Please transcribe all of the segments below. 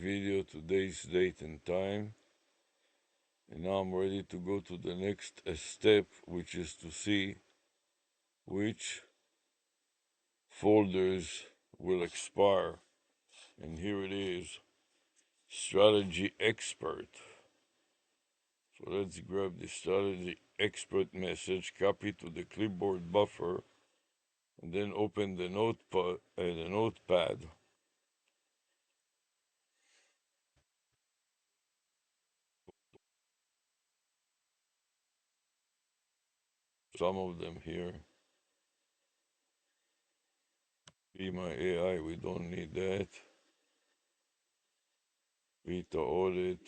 video, today's date and time. And now I'm ready to go to the next step, which is to see which folders will expire. And here it is, Strategy Expert. So let's grab the Strategy Expert message, copy to the clipboard buffer, and then open the notepad. Some of them here. Be my AI, we don't need that. Beta audit.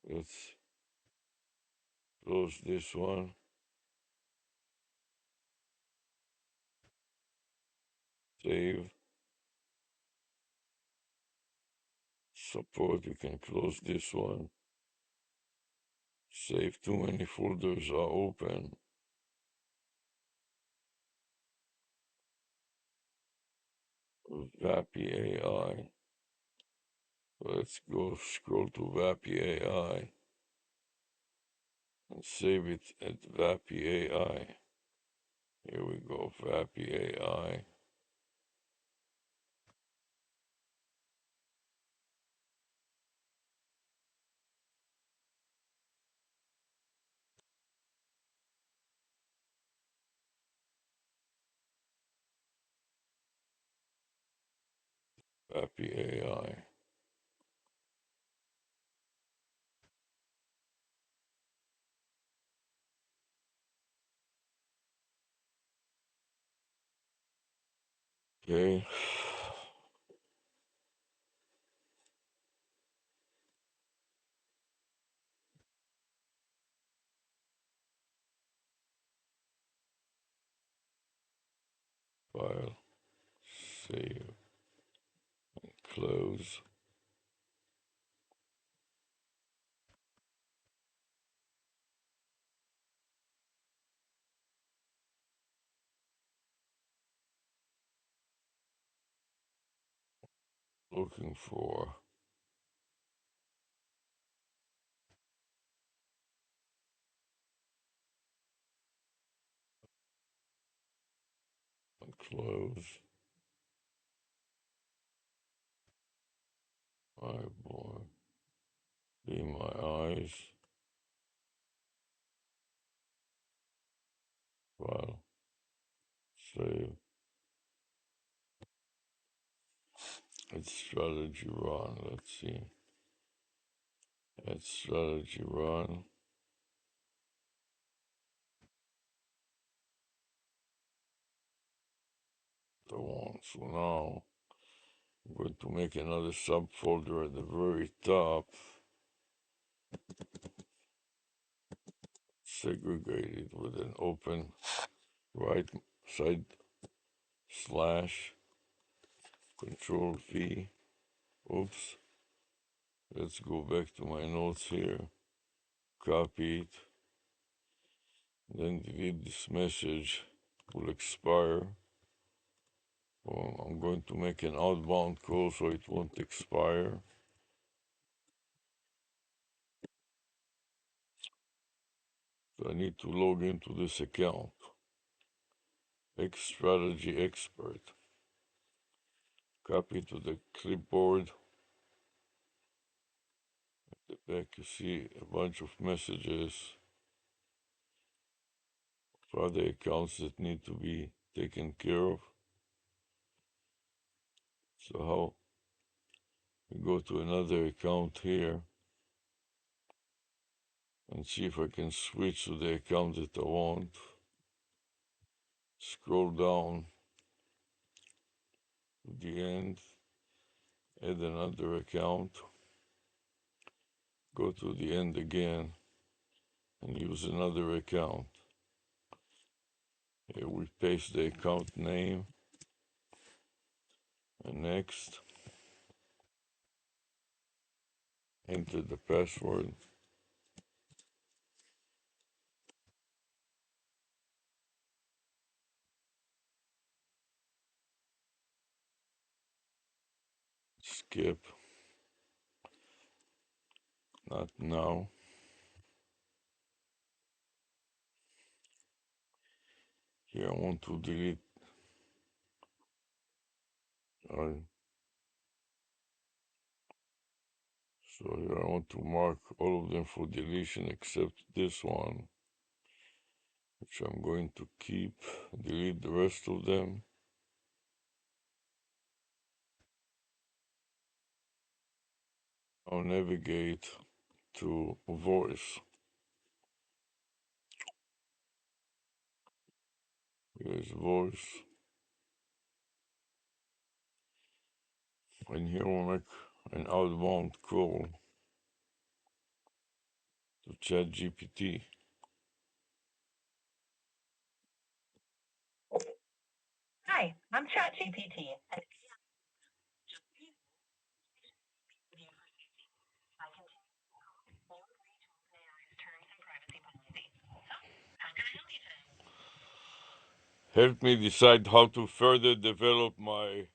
Let's close this one. Save. Support, we can close this one. Save, too many folders are open. VAPI AI. Let's go scroll to VAPI AI and save it at VAPI AI. Here we go, VAPI AI. VAPI AI. Okay. File, save, close. Looking for close. My boy, be my eyes. File, save. It's strategy run. Let's see. It's strategy run. The one. So now I'm going to make another subfolder at the very top. Segregate it with an open right side slash control V. Oops. Let's go back to my notes here. Copy it. Then delete this message. Will expire. I'm going to make an outbound call so it won't expire. So I need to log into this account. Strategy Expert. Copy to the clipboard. At the back you see a bunch of messages for other accounts that need to be taken care of. So how we go to another account here and see if I can switch to the account that I want. Scroll down to the end, add another account, go to the end again and use another account. Here we paste the account name and next, enter the password. skip. Not now. Here I want to delete. Uh, so here I want to mark all of them for deletion except this one, which I'm going to keep. Delete the rest of them. Now navigate to voice. Here's voice. And here we'll make an outbound call to ChatGPT. Hi, I'm ChatGPT. Help me decide how to further develop my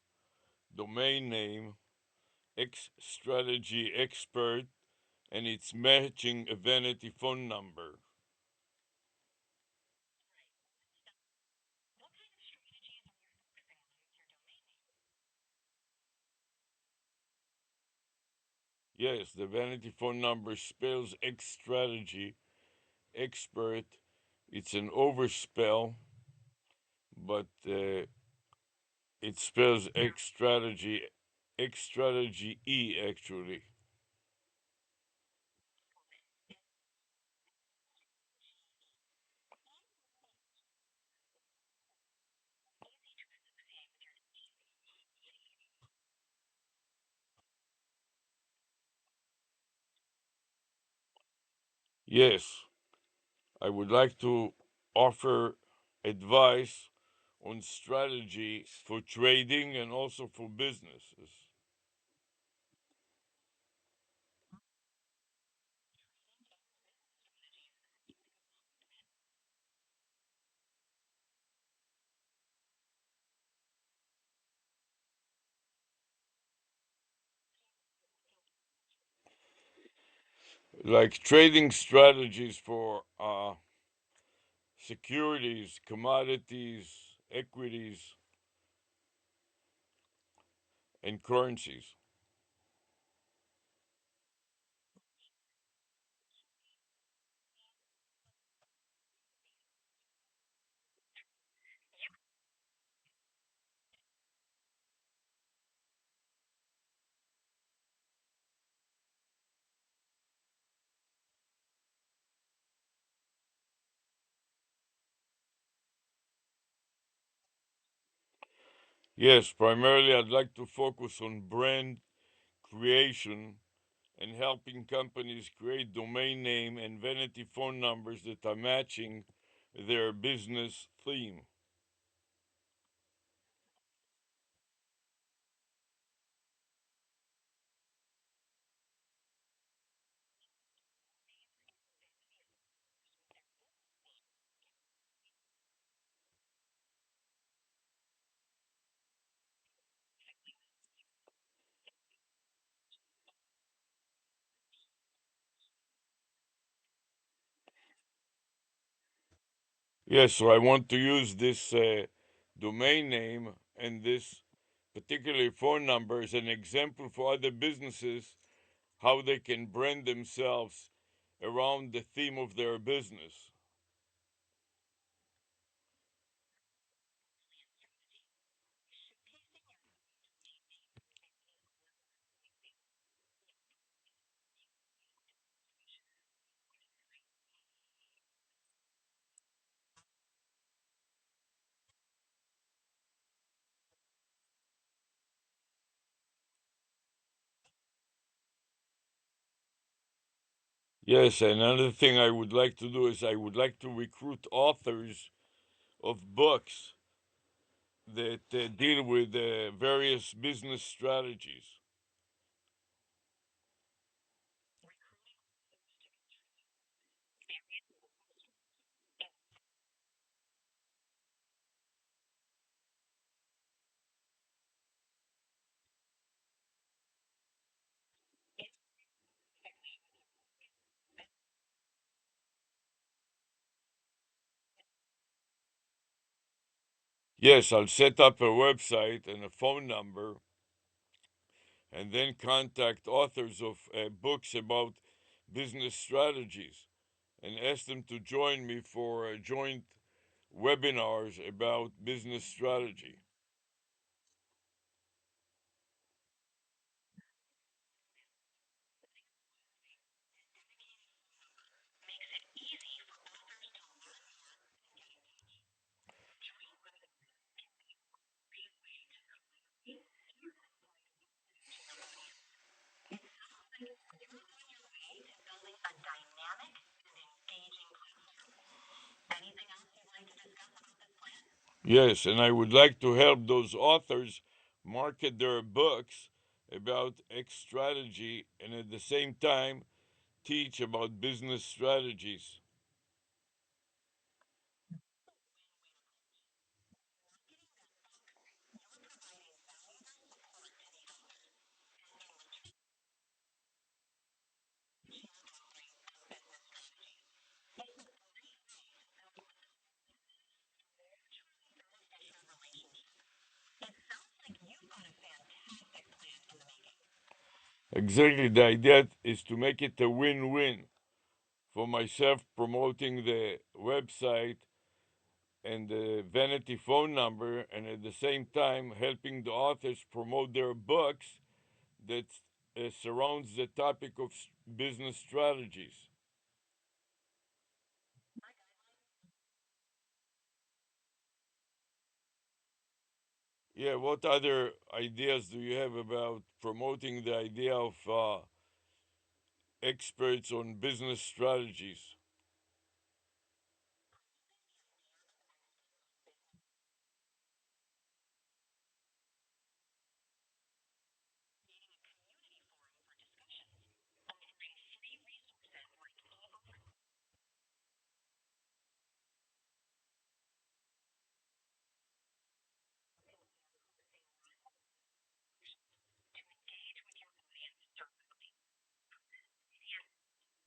domain name, X Strategy Expert, and its matching a vanity phone number. Yes, the vanity phone number spells X Strategy Expert. It's an overspell, but it spells X Strategy E actually. Yes, I would like to offer advice on strategy for trading and also for businesses. Like trading strategies for securities, commodities, equities, and currencies. Yes, primarily I'd like to focus on brand creation and helping companies create domain name and vanity phone numbers that are matching their business theme. Yes, so I want to use this domain name and this particular phone number as an example for other businesses how they can brand themselves around the theme of their business. Yes, another thing I would like to do is I would like to recruit authors of books that deal with various business strategies. Yes, I'll set up a website and a phone number and then contact authors of books about business strategies and ask them to join me for joint webinars about business strategy. Building a dynamic and engaging classroom. Anything else you'd like to discuss about this plan? Yes, and I would like to help those authors market their books about X strategy and at the same time teach about business strategies. Exactly, the idea is to make it a win win for myself promoting the website and the vanity phone number, and at the same time helping the authors promote their books that surrounds the topic of business strategies. Yeah, what other ideas do you have about promoting the idea of experts on business strategies?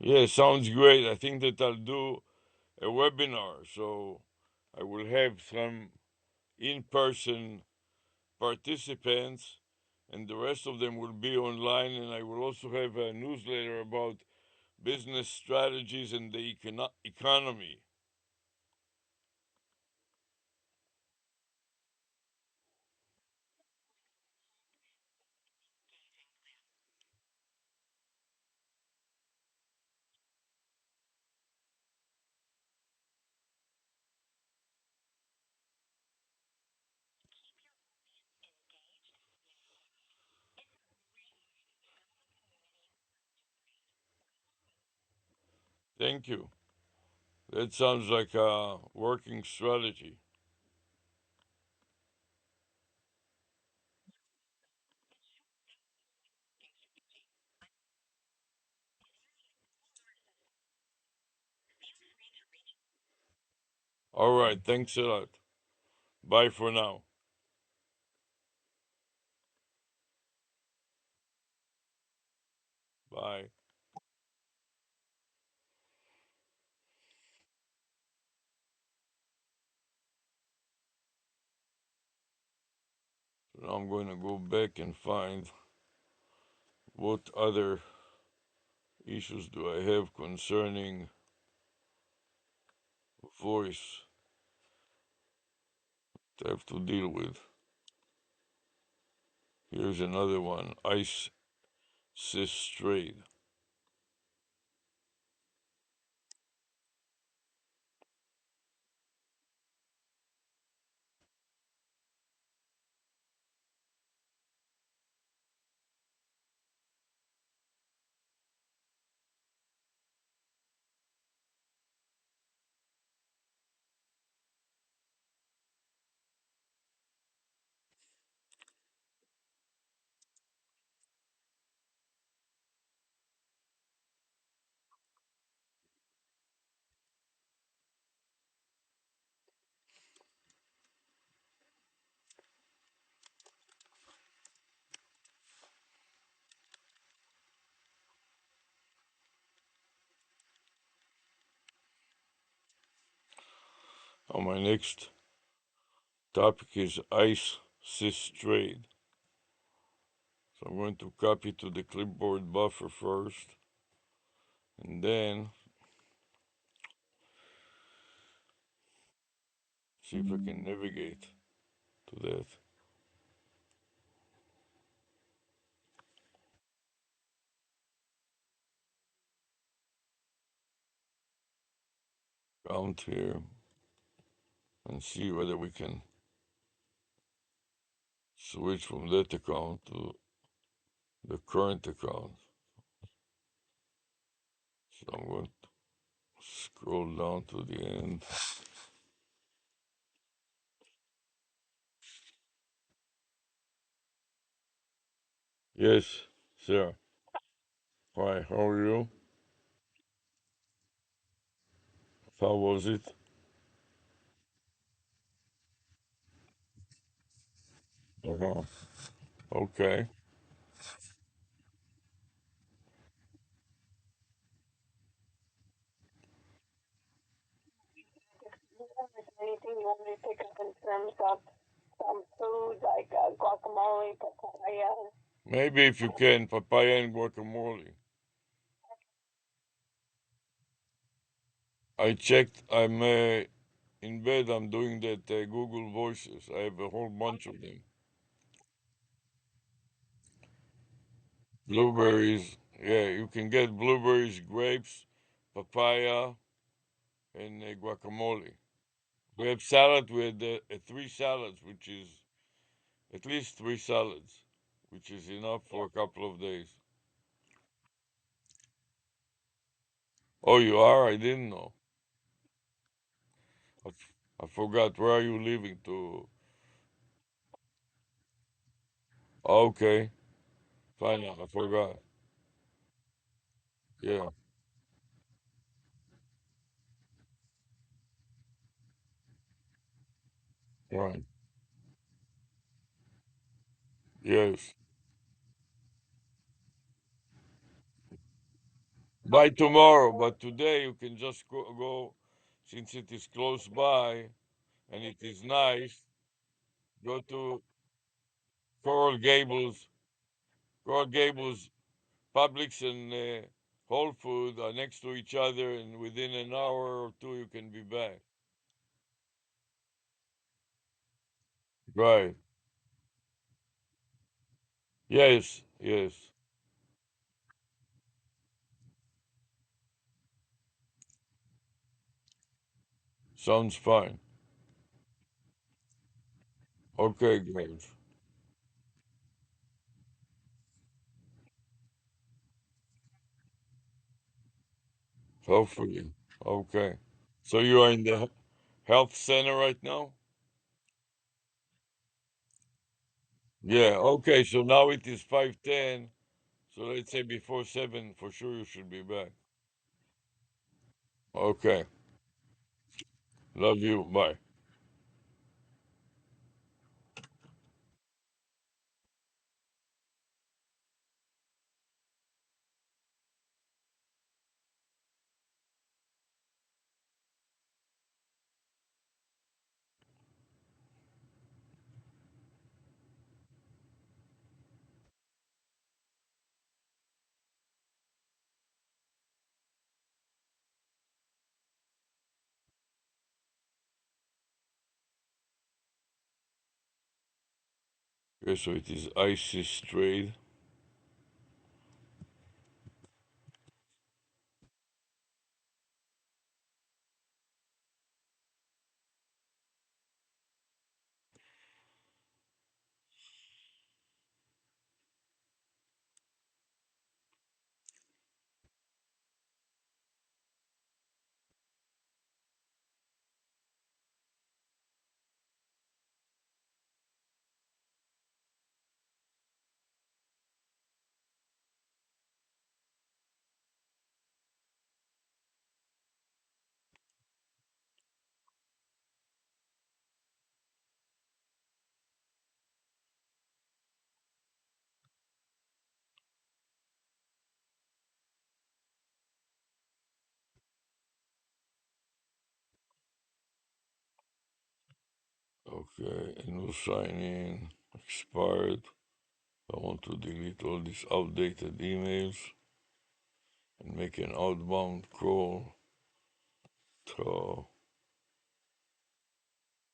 Yeah, sounds great. I think that I'll do a webinar, so I will have some in person participants, and the rest of them will be online. And I will also have a newsletter about business strategies and the economy. Thank you. That sounds like a working strategy. All right, thanks a lot. Bye for now. Bye. So now I'm going to go back and find what other issues do I have concerning voice to have to deal with. Here's another one, ice cystrate. On my next Topic is ISIS trade. So I'm going to copy to the clipboard buffer first, and then see if I can navigate to that. Count here and see whether we can switch from that account to the current account. So I'm going to scroll down to the end. Yes, sir. Hi, how are you? How was it? Uh-huh. Okay. Anything you want me to pick up in terms of some food like guacamole, papaya? Maybe if you can, papaya and guacamole. I checked. I'm in bed. I'm doing that Google Voices. I have a whole bunch of them. Blueberries. Yeah, you can get blueberries, grapes, papaya, and guacamole. We have salad. We had three salads, which is at least three salads, which is enough for a couple of days. Oh, you are? I didn't know. I forgot. Where are you leaving to? Okay, fine. I forgot. Yeah, right. Yes. By tomorrow, but today you can just go since it is close by and it is nice. Go to Coral Gables. Coral Gables, Publix and Whole Food are next to each other, and within an hour or two you can be back. Right. Yes. Yes. Sounds fine. Okay, great. Hopefully. Okay. So you are in the health center right now? Yeah. Okay. So now it is 5:10. So let's say before 7, for sure you should be back. Okay. Love you. Bye. Okay, so it is ISIS trade. Okay, and we'll sign in. Expired. I want to delete all these outdated emails and make an outbound call to,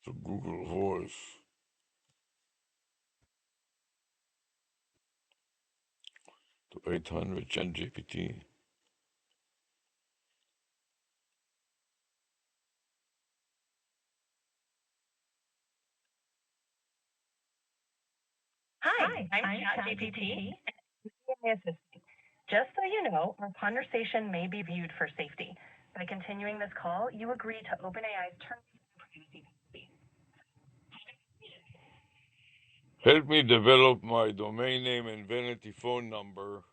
to Google Voice, to 800 ChatGPT. Hi, I'm ChatGPT, my assistant. Just so you know, our conversation may be viewed for safety. By continuing this call, you agree to OpenAI's terms and privacy policy. Help me develop my domain name and vanity phone number.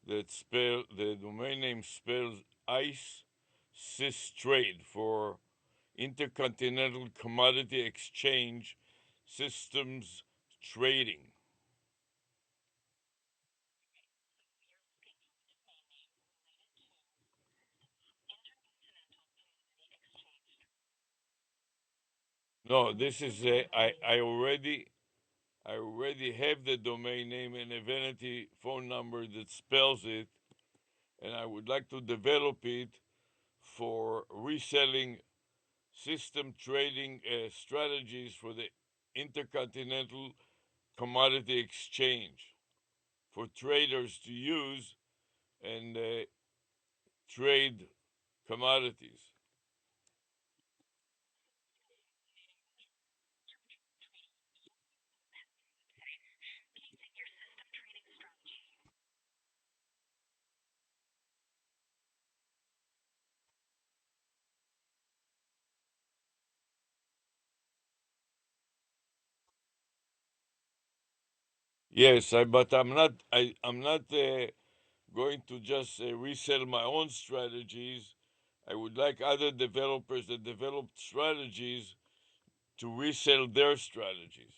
The domain name spells ICE Sys Trade for Intercontinental Commodity Exchange Systems Trading. No, this is a I already have the domain name and a vanity phone number that spells it, and I would like to develop it for reselling system trading strategies for the Intercontinental Commodity Exchange for traders to use and trade commodities. Yes, but I'm not going to just resell my own strategies. I would like other developers that develop strategies to resell their strategies.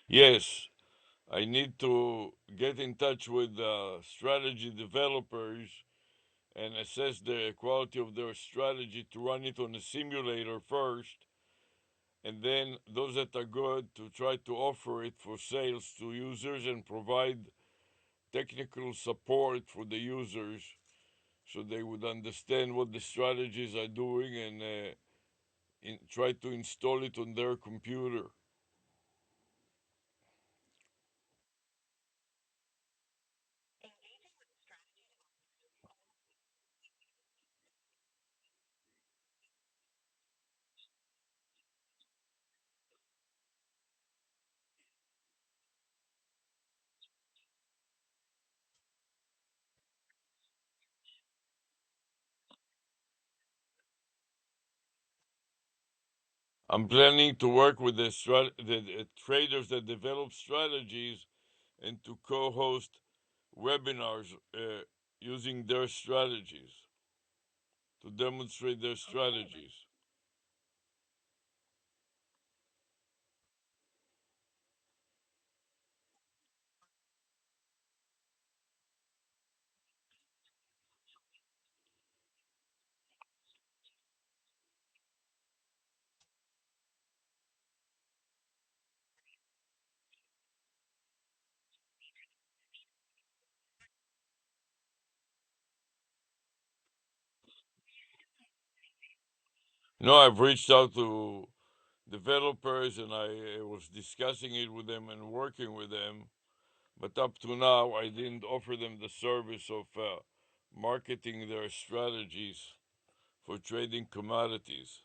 Yes, I need to get in touch with strategy developers and assess the quality of their strategy to run it on a simulator first, and then those that are good to try to offer it for sales to users and provide technical support for the users so they would understand what the strategies are doing and try to install it on their computer. I'm planning to work with the traders that develop strategies and to co-host webinars using their strategies to demonstrate their strategies. No, I've reached out to developers and I was discussing it with them and working with them, but up to now I didn't offer them the service of marketing their strategies for trading commodities.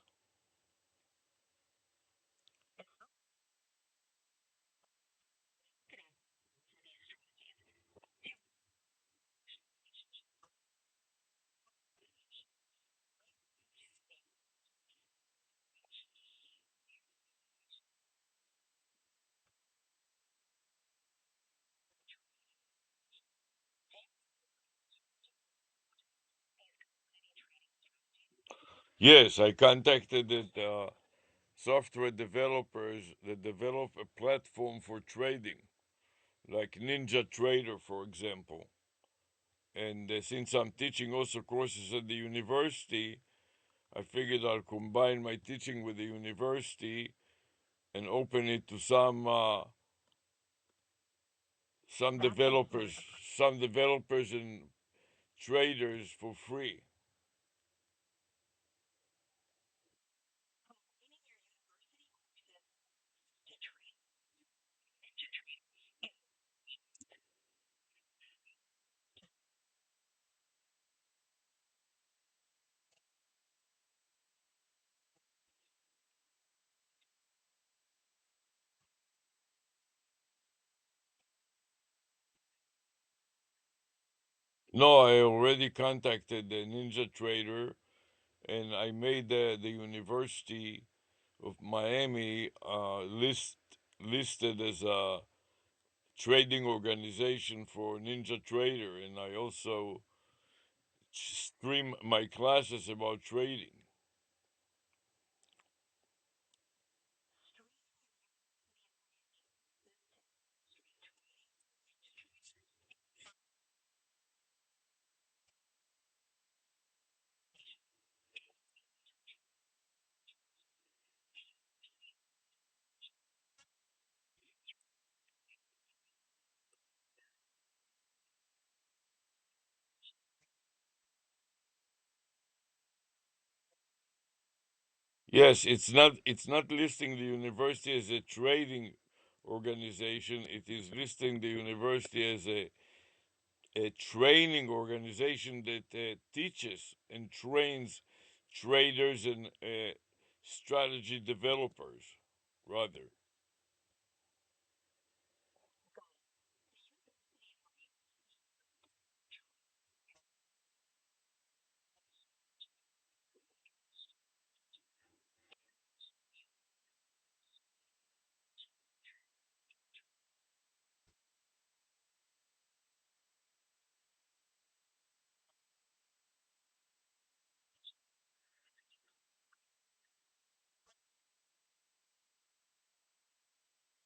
Yes, I contacted software developers that develop a platform for trading, like Ninja Trader, for example. And since I'm teaching also courses at the university, I figured I'll combine my teaching with the university and open it to some developers, some developers and traders for free. No, I already contacted the Ninja Trader, and I made the University of Miami listed as a trading organization for Ninja Trader, and I also stream my classes about trading. Yes, it's not listing the university as a trading organization. It is listing the university as a training organization that teaches and trains traders and strategy developers, rather.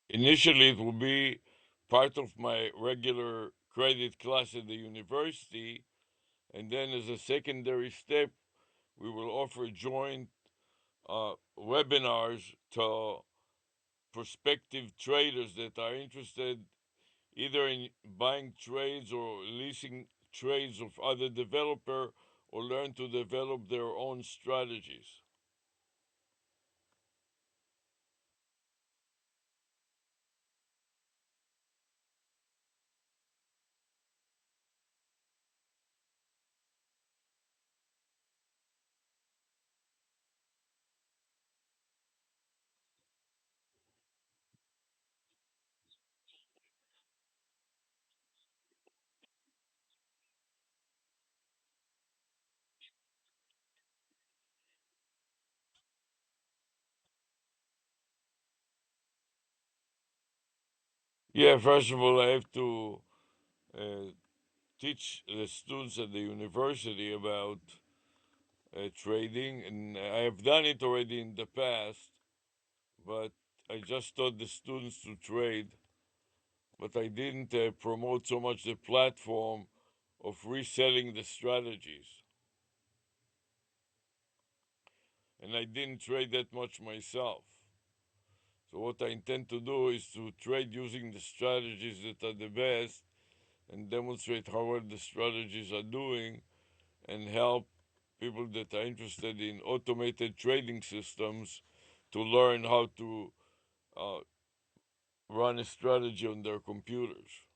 Initially, it will be part of my regular credit class at the university, and then as a secondary step, we will offer joint webinars to prospective traders that are interested either in buying trades or leasing trades of other developer or learn to develop their own strategies. Yeah, first of all, I have to uh, teach the students at the university about trading, and I have done it already in the past, but I just taught the students to trade, but I didn't promote so much the platform of reselling the strategies, and I didn't trade that much myself. So what I intend to do is to trade using the strategies that are the best and demonstrate how well the strategies are doing and help people that are interested in automated trading systems to learn how to uh, run a strategy on their computers.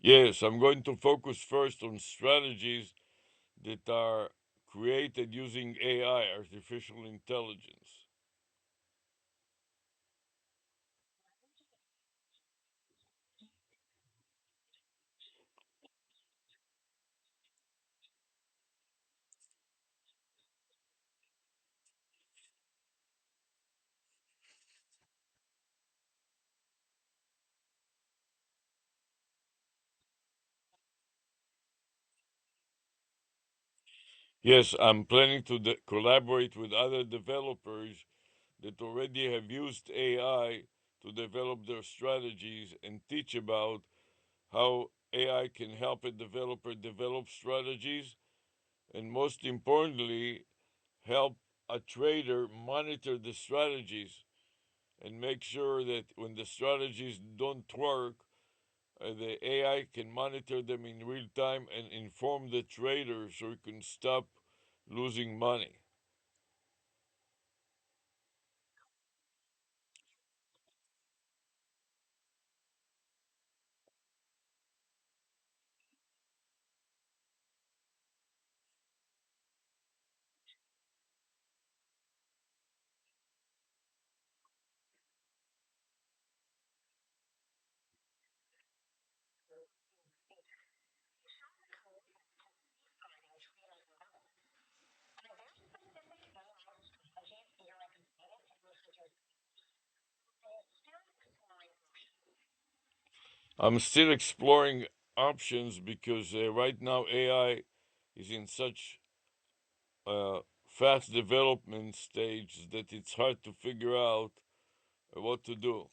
Yes, I'm going to focus first on strategies that are created using AI, artificial intelligence. Yes, I'm planning to collaborate with other developers that already have used AI to develop their strategies and teach about how AI can help a developer develop strategies, and most importantly, help a trader monitor the strategies and make sure that when the strategies don't work, the AI can monitor them in real time and inform the trader so he can stop losing money. I'm still exploring options because right now AI is in such a fast development stage that it's hard to figure out what to do.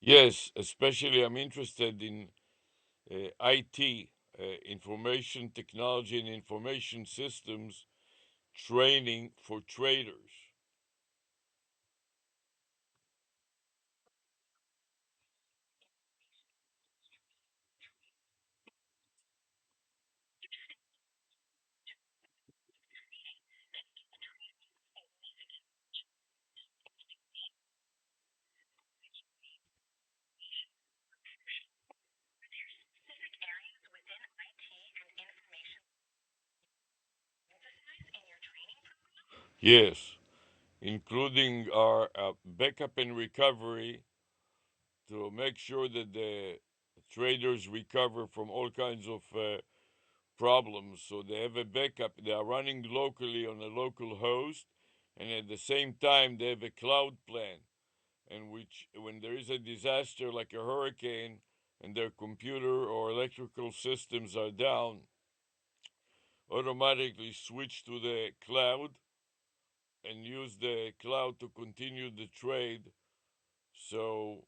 Yes, especially I'm interested in IT, information technology and information systems training for traders. Yes, including our backup and recovery to make sure that the traders recover from all kinds of problems. So they have a backup. They are running locally on a local host, and at the same time, they have a cloud plan. And which, when there is a disaster like a hurricane and their computer or electrical systems are down, automatically switch to the cloud and use the cloud to continue the trade so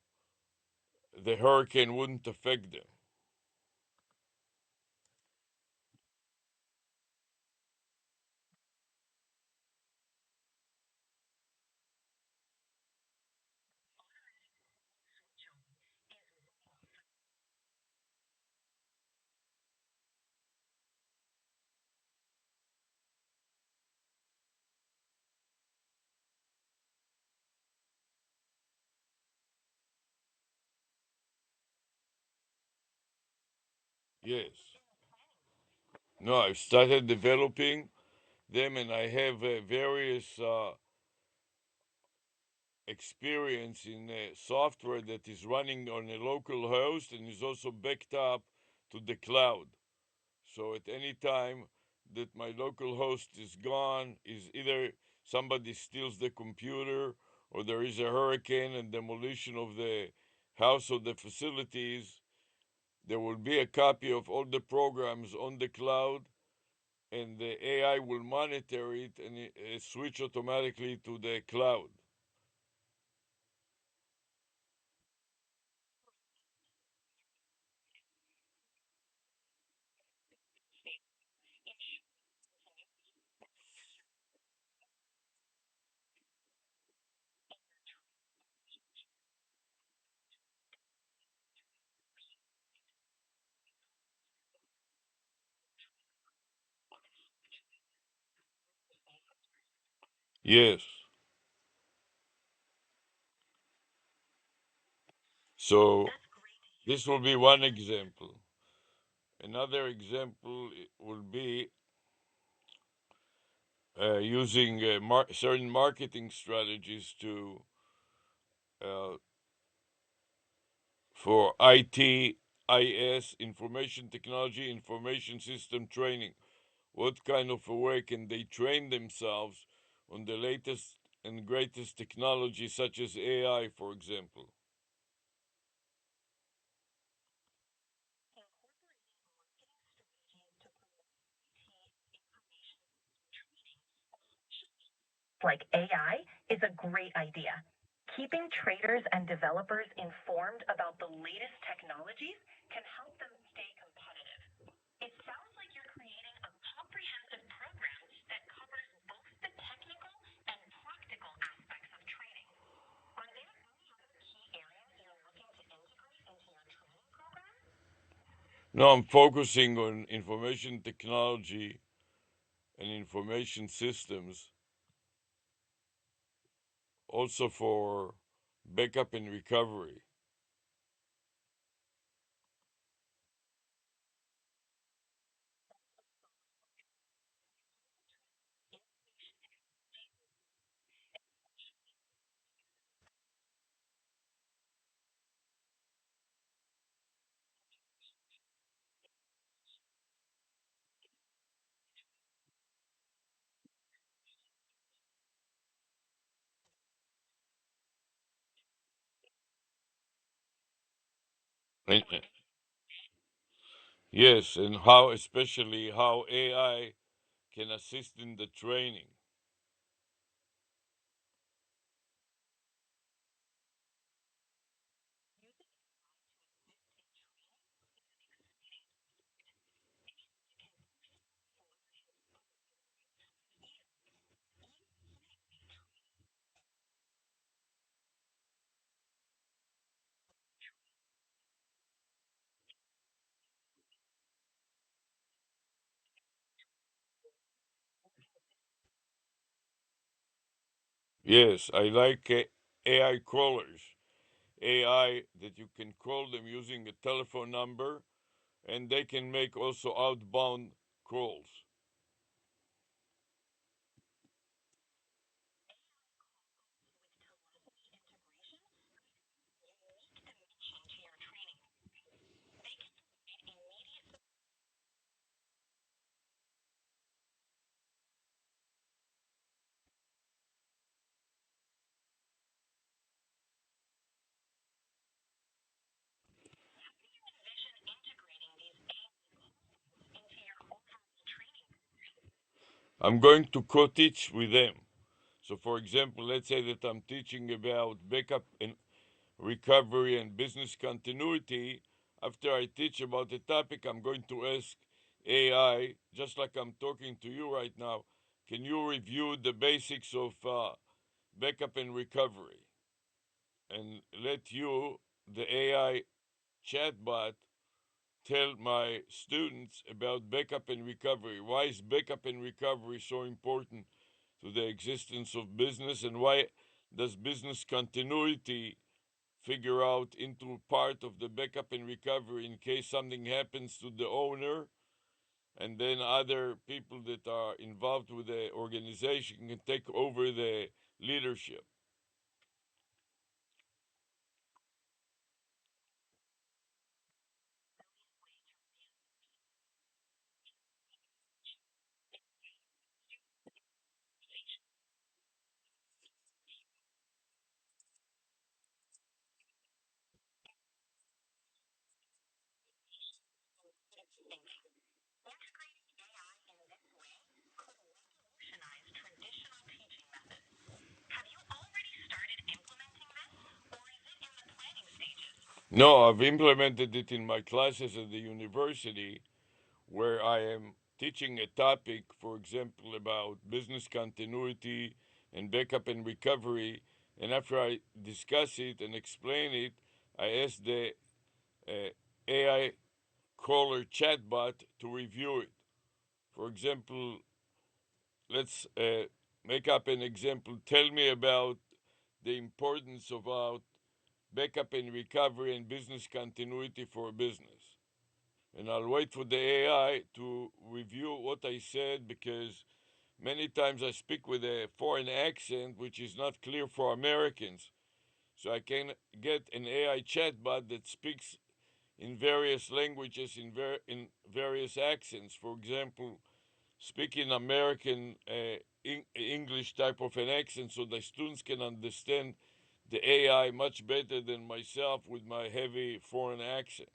the hurricane wouldn't affect them. Yes. No, I've started developing them and I have various experience in software that is running on a local host and is also backed up to the cloud. So at any time that my local host is gone, is either somebody steals the computer or there is a hurricane and demolition of the house or the facilities, there will be a copy of all the programs on the cloud and the AI will monitor it and switch automatically to the cloud. Yes. So this will be one example. Another example will be using certain marketing strategies to uh, for IT, IS, information technology, information system training. What kind of a way can they train themselves on the latest and greatest technology, such as AI, for example? Like AI is a great idea. Keeping traders and developers informed about the latest technologies can help them stay competitive. It sounds like you're creating a comprehensive program that covers both the technical and practical aspects of trading. Are there any other key areas you're looking to integrate into your training program? No, I'm focusing on information technology and information systems, also for backup and recovery. And, yes, and how, especially how AI can assist in the training. Yes, I like AI callers. AI that you can call them using a telephone number, and they can make also outbound calls. I'm going to co-teach with them. So, for example, let's say that I'm teaching about backup and recovery and business continuity. After I teach about the topic, I'm going to ask AI, just like I'm talking to you right now, can you review the basics of backup and recovery? And let you, the AI chatbot, tell my students about backup and recovery. Why is backup and recovery so important to the existence of business, and why does business continuity figure out into part of the backup and recovery in case something happens to the owner, and then other people that are involved with the organization can take over the leadership. No, I've implemented it in my classes at the university where I am teaching a topic, for example, about business continuity and backup and recovery. And after I discuss it and explain it, I ask the uh, AI caller chatbot to review it. For example, let's make up an example. Tell me about the importance about backup and recovery and business continuity for a business. And I'll wait for the AI to review what I said because many times I speak with a foreign accent which is not clear for Americans. So I can get an AI chatbot that speaks in various languages, in various accents. For example, speaking American English type of an accent so the students can understand the AI much better than myself with my heavy foreign accent.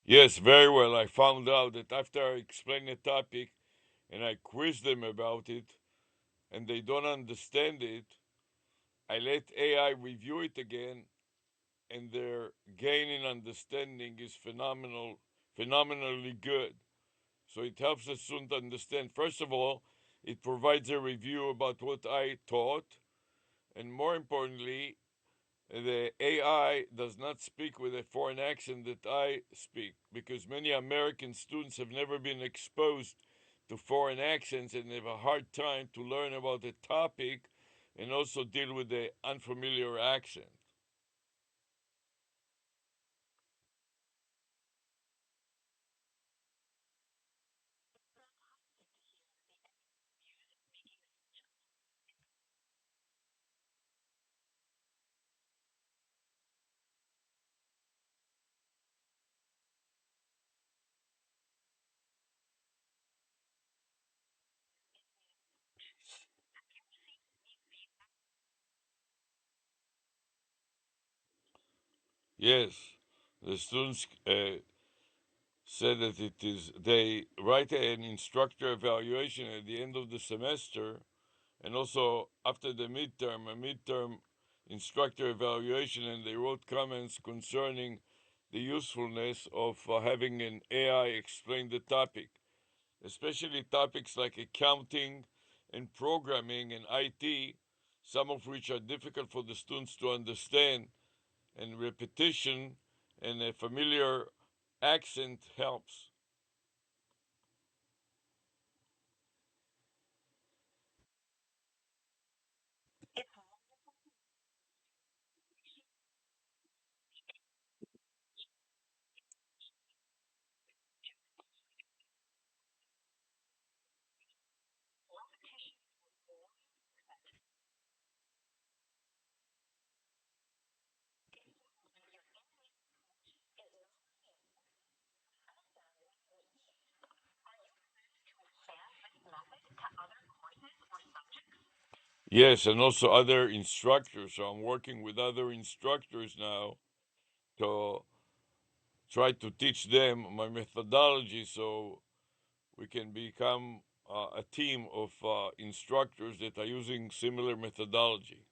Yes, very well. I found out that after I explain a topic and I quiz them about it and they don't understand it, I let AI review it again and their gain in understanding is phenomenally good. So it helps the student understand. First of all, it provides a review about what I taught, and more importantly, the AI does not speak with a foreign accent that I speak because many American students have never been exposed to foreign accents and have a hard time to learn about the topic and also deal with the unfamiliar accent. Yes, the students said that it is they write an instructor evaluation at the end of the semester and also after the midterm, a midterm instructor evaluation, and they wrote comments concerning the usefulness of having an AI explain the topic, especially topics like accounting and programming and IT, some of which are difficult for the students to understand, and repetition and a familiar accent helps. Yes, and also other instructors. So I'm working with other instructors now to try to teach them my methodology so we can become a team of instructors that are using similar methodology.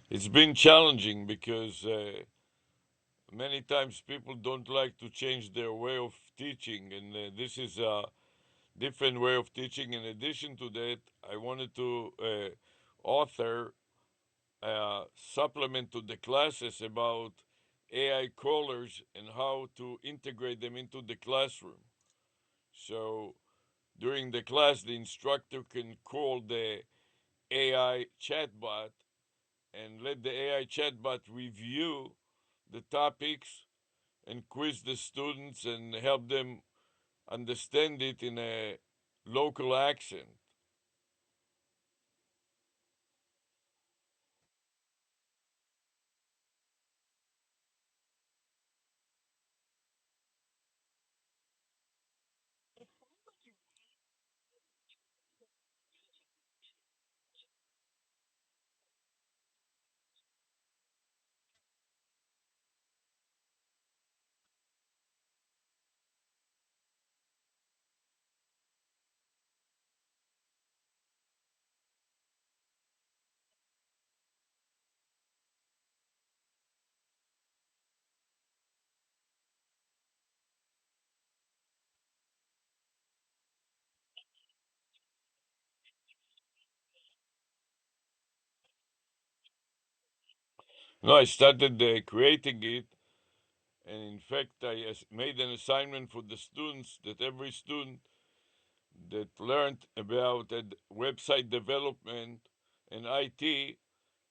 It's been challenging because many times people don't like to change their way of teaching, and this is a different way of teaching. In addition to that, I wanted to author supplement to the classes about AI callers and how to integrate them into the classroom. So during the class, the instructor can call the AI chatbot and let the AI chatbot review the topics and quiz the students and help them understand it in a local accent. No, I started creating it, and in fact, I made an assignment for the students that every student that learned about website development and IT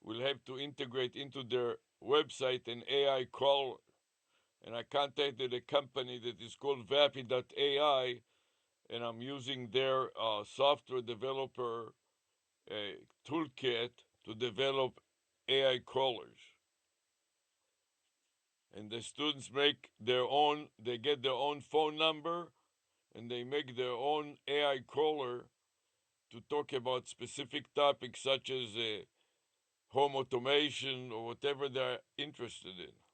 will have to integrate into their website an AI call. And I contacted a company that is called Vapi.ai, and I'm using their software developer uh, toolkit to develop AI callers. And the students make their own, they get their own phone number, and they make their own AI caller to talk about specific topics such as home automation or whatever they're interested in.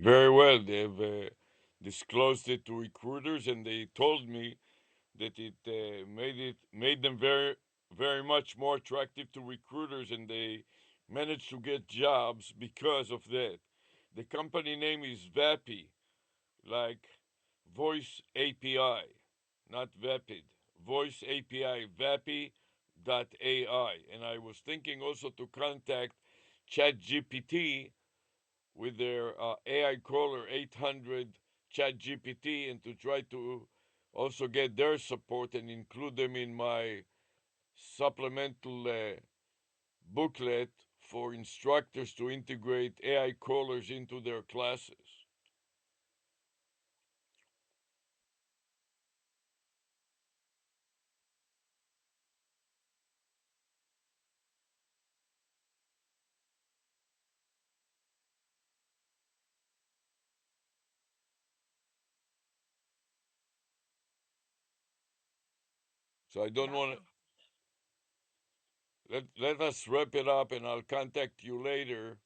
Very well. They've disclosed it to recruiters, and they told me that it made them very much more attractive to recruiters, and they managed to get jobs because of that. The company name is Vapi, like Voice API, not Vapid. Voice API, Vapi.ai. And I was thinking also to contact ChatGPT with their AI caller 800 ChatGPT and to try to also get their support and include them in my supplemental booklet for instructors to integrate AI callers into their classes. So I don't want to let us wrap it up and I'll contact you later.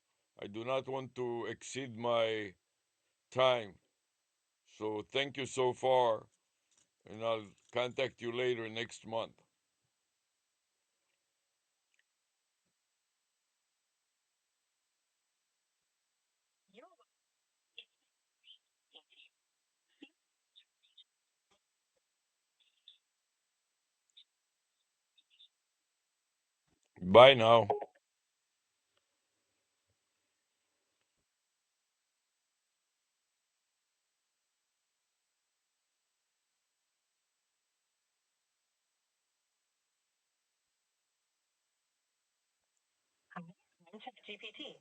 I do not want to exceed my time. So thank you so far and I'll contact you later next month. Bye now. Hi, I'm ChatGPT.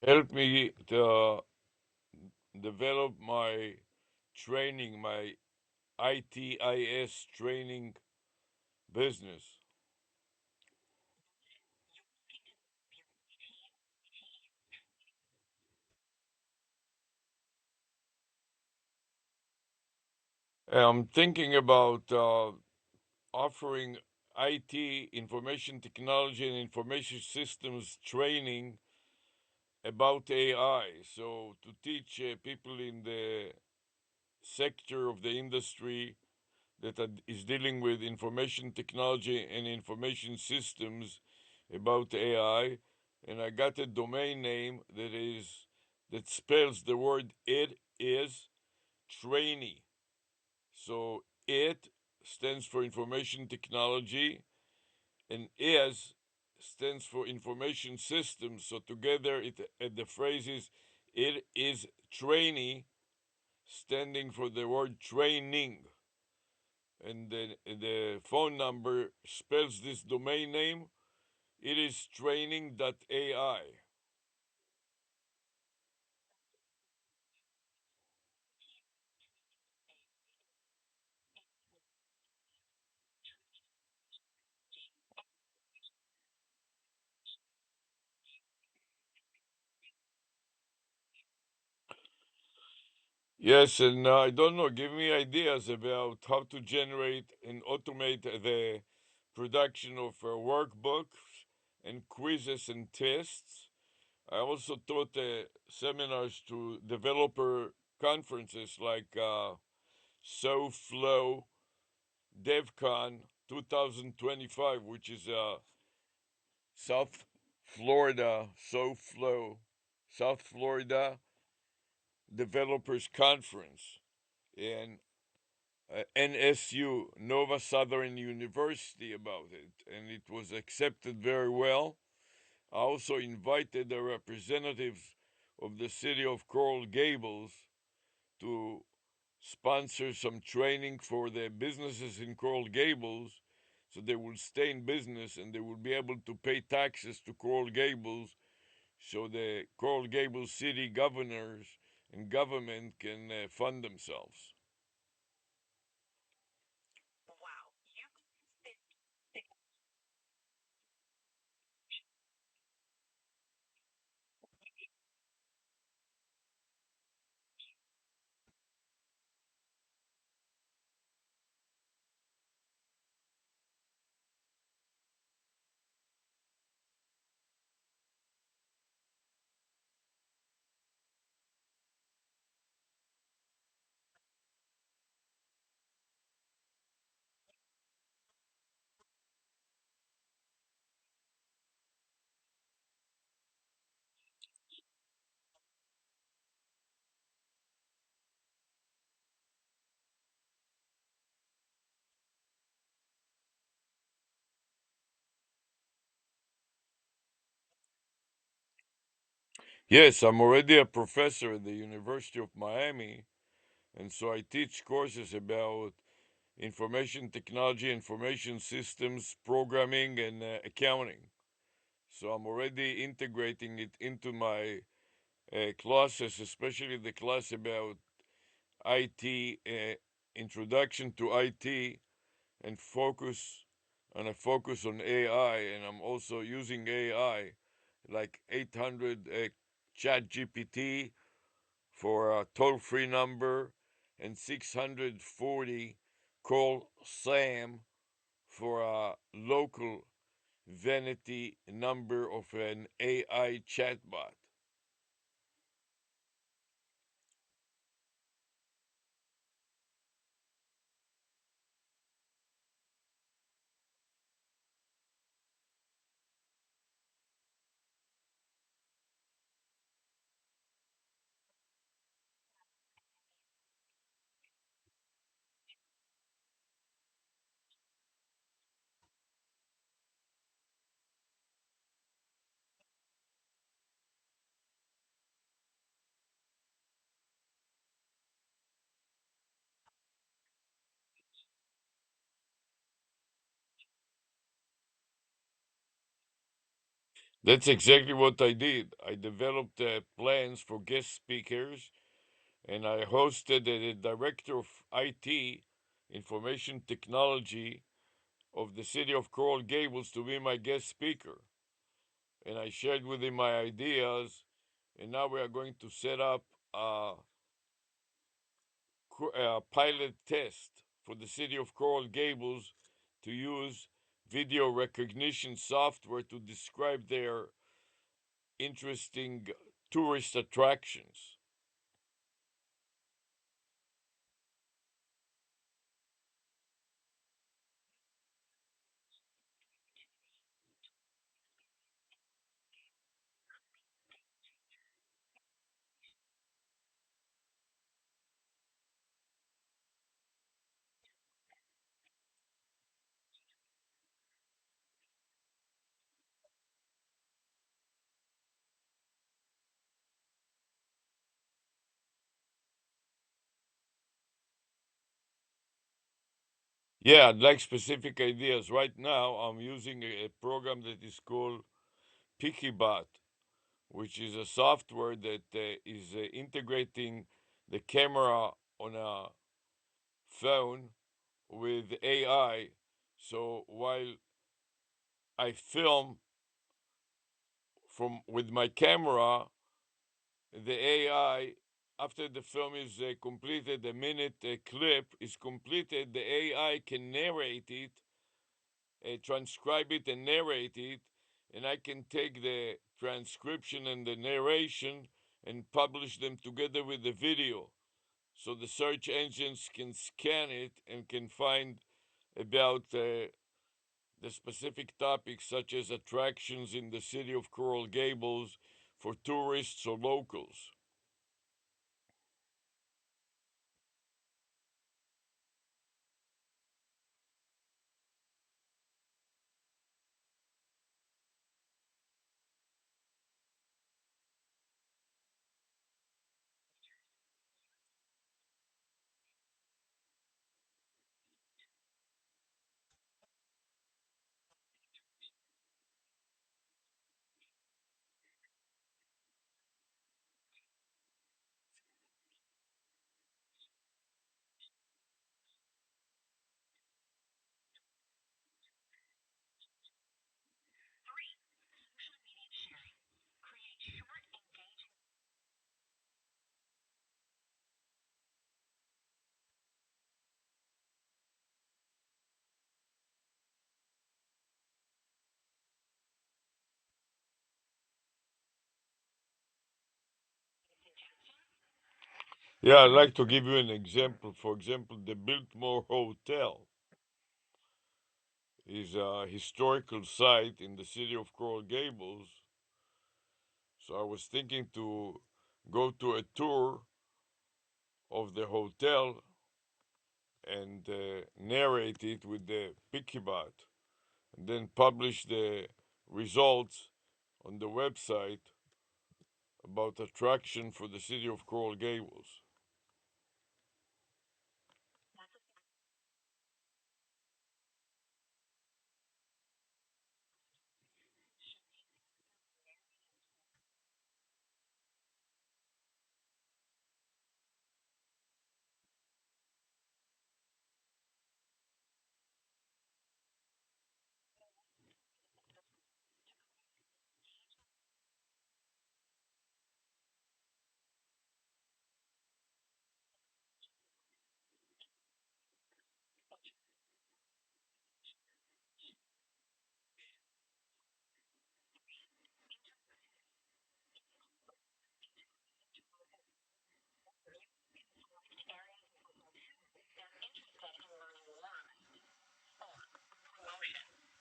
Help me to develop my training, my ITIS training business. I'm thinking about offering IT, information technology, and information systems training about AI. So, to teach people in the sector of the industry that is dealing with information technology and information systems about AI. And I got a domain name that spells the word "it is" trainee. So it stands for information technology, and is stands for information systems. So together, the phrase is "it is trainee," standing for the word training. And the phone number spells this domain name. It is training.ai. Yes, and I don't know, give me ideas about how to generate and automate the production of workbooks and quizzes and tests. I also taught seminars to developer conferences like SoFlow DevCon 2025, which is South Florida SoFlow, South Florida Developers Conference, and NSU, Nova Southern University, about it, and it was accepted very well. I also invited the representatives of the city of Coral Gables to sponsor some training for the businesses in Coral Gables so they will stay in business and they will be able to pay taxes to Coral Gables so the Coral Gables city governors and government can fund themselves. Yes, I'm already a professor at the University of Miami, and so I teach courses about information technology, information systems, programming, and accounting. So I'm already integrating it into my classes, especially the class about IT, introduction to IT, and focus on AI. And I'm also using AI, like 800 Chat GPT for a toll-free number, and 640 call Sam for a local vanity number of an AI chatbot. That's exactly what I did. I developed plans for guest speakers, and I hosted the director of IT, information technology, of the city of Coral Gables to be my guest speaker. And I shared with him my ideas, and now we are going to set up a a pilot test for the city of Coral Gables to use video recognition software to describe their interesting tourist attractions. Yeah, I'd like specific ideas. Right now, I'm using a program that is called PickyBot, which is a software that is integrating the camera on a phone with AI. So while I film from with my camera, the AI, after the film is completed, the minute clip is completed, the AI can narrate it, transcribe it, and narrate it, and I can take the transcription and the narration and publish them together with the video. So the search engines can scan it and can find about the specific topics, such as attractions in the city of Coral Gables for tourists or locals. Yeah, I'd like to give you an example. For example, the Biltmore Hotel is a historical site in the city of Coral Gables. So I was thinking to go to a tour of the hotel and narrate it with the Piggyback, and then publish the results on the website about attraction for the city of Coral Gables.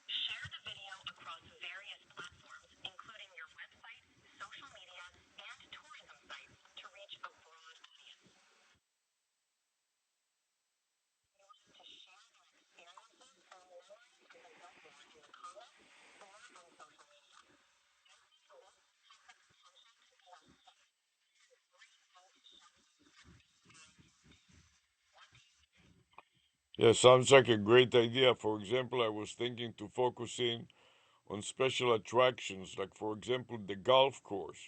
Share the video across various platforms, including your website, social media, and tourism sites to reach a broad audience. To share their experiences and memories of the Biltmore in the comments or on social media. Yeah, sounds like a great idea. For example, I was thinking to focus in on special attractions, like, for example, the golf course.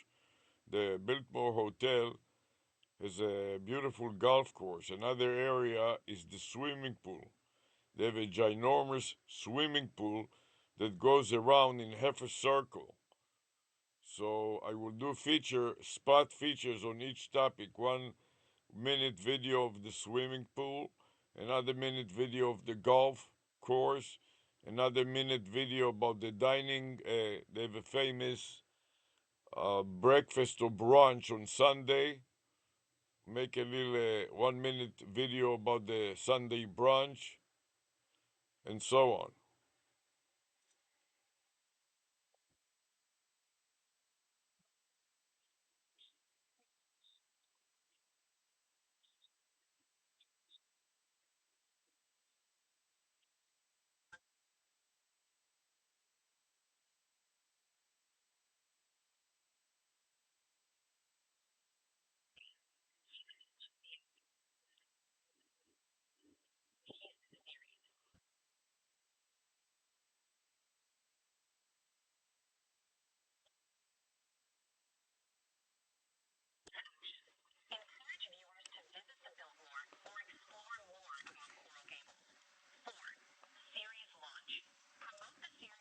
The Biltmore Hotel has a beautiful golf course. Another area is the swimming pool. They have a ginormous swimming pool that goes around in half a circle. So I will do spot features on each topic. One minute video of the swimming pool, another minute video of the golf course, another minute video about the dining. They have a famous breakfast or brunch on Sunday. Make a little 1 minute video about the Sunday brunch, and so on. Encourage viewers to visit the billboard or explore more about Coral Gables. 4. Series launch. Promote the series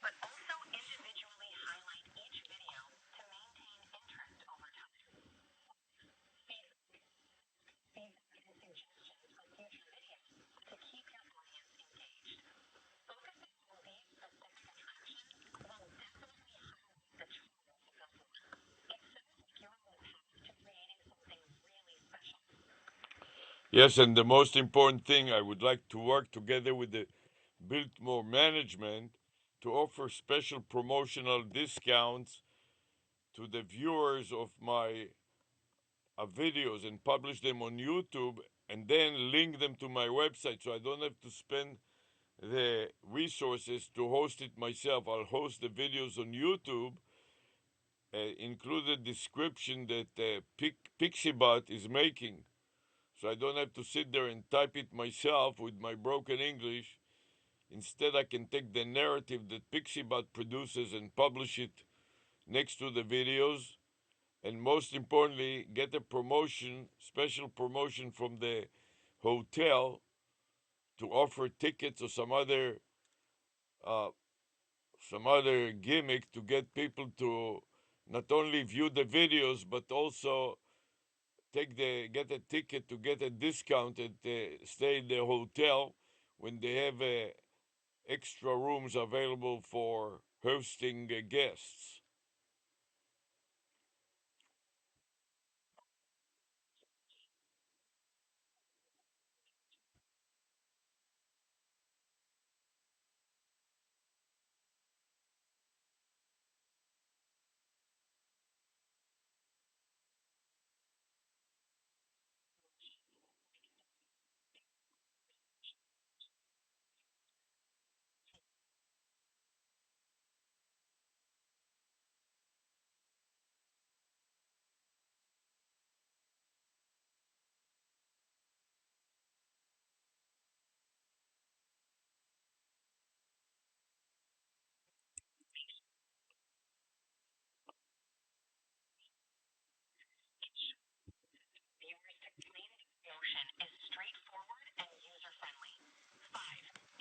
but also individually highlight each video to maintain interest over time. Feedback and suggestions for future videos to keep your audience engaged. Focusing on these specific attractions will definitely highlight the charm of the billboard. It sounds like you're on the path to creating something really special. Yes, and the most important thing, I would like to work together with the Biltmore management to offer special promotional discounts to the viewers of my videos and publish them on YouTube and then link them to my website so I don't have to spend the resources to host it myself. I'll host the videos on YouTube, include a description that Pixiebot is making. So I don't have to sit there and type it myself with my broken English. Instead, I can take the narrative that Pixiebot produces and publish it next to the videos. And most importantly, get a promotion, special promotion from the hotel to offer tickets or uh, some other gimmick to get people to not only view the videos but also get a ticket to get a discount at stay in the hotel when they have extra rooms available for hosting guests. Viewers to claim the promotion is straightforward and user-friendly. 5.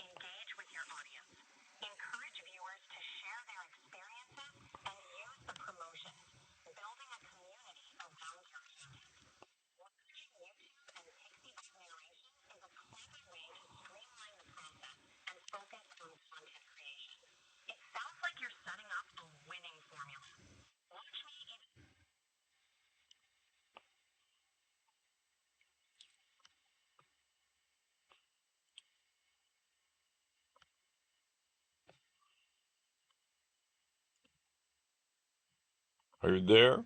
Engage with your audience. Encourage viewers to share their experiences and use the promotion, building a community around your content. Leveraging YouTube and Pixiebot narration is a clever way to streamline the process and focus on content creation. It sounds like you're setting up a winning formula. Watch me even. Are you there? I'm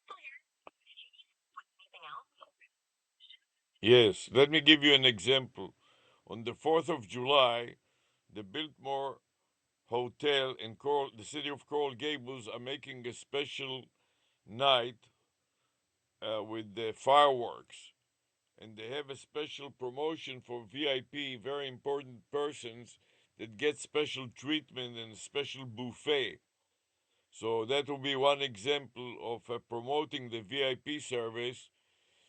still here. Anything else? Yes. Let me give you an example. On the 4th of July, the Biltmore Hotel in the city of Coral Gables are making a special night with the fireworks. And they have a special promotion for VIP, very important persons that get special treatment and a special buffet. So that will be one example of promoting the VIP service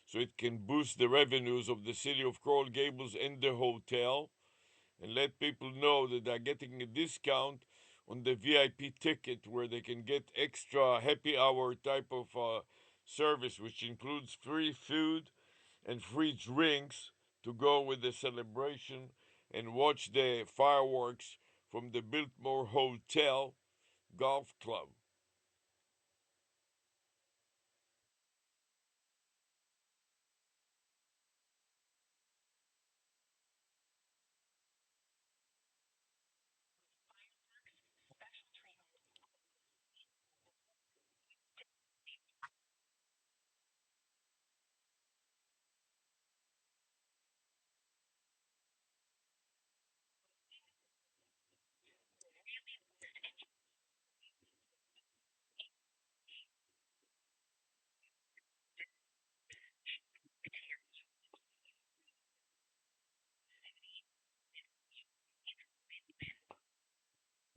so it can boost the revenues of the city of Coral Gables and the hotel and let people know that they're getting a discount on the VIP ticket where they can get extra happy hour type of service, which includes free food and free drinks to go with the celebration and watch the fireworks from the Biltmore Hotel Golf Club.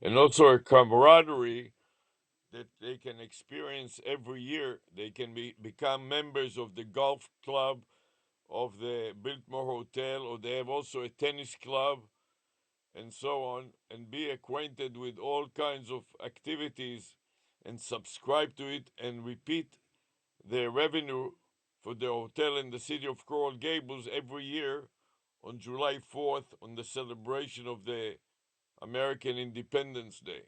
And also a camaraderie that they can experience every year. They can become members of the golf club of the Biltmore Hotel, or they have also a tennis club and so on, and be acquainted with all kinds of activities and subscribe to it and repeat their revenue for the hotel in the city of Coral Gables every year on July 4th on the celebration of the American Independence Day.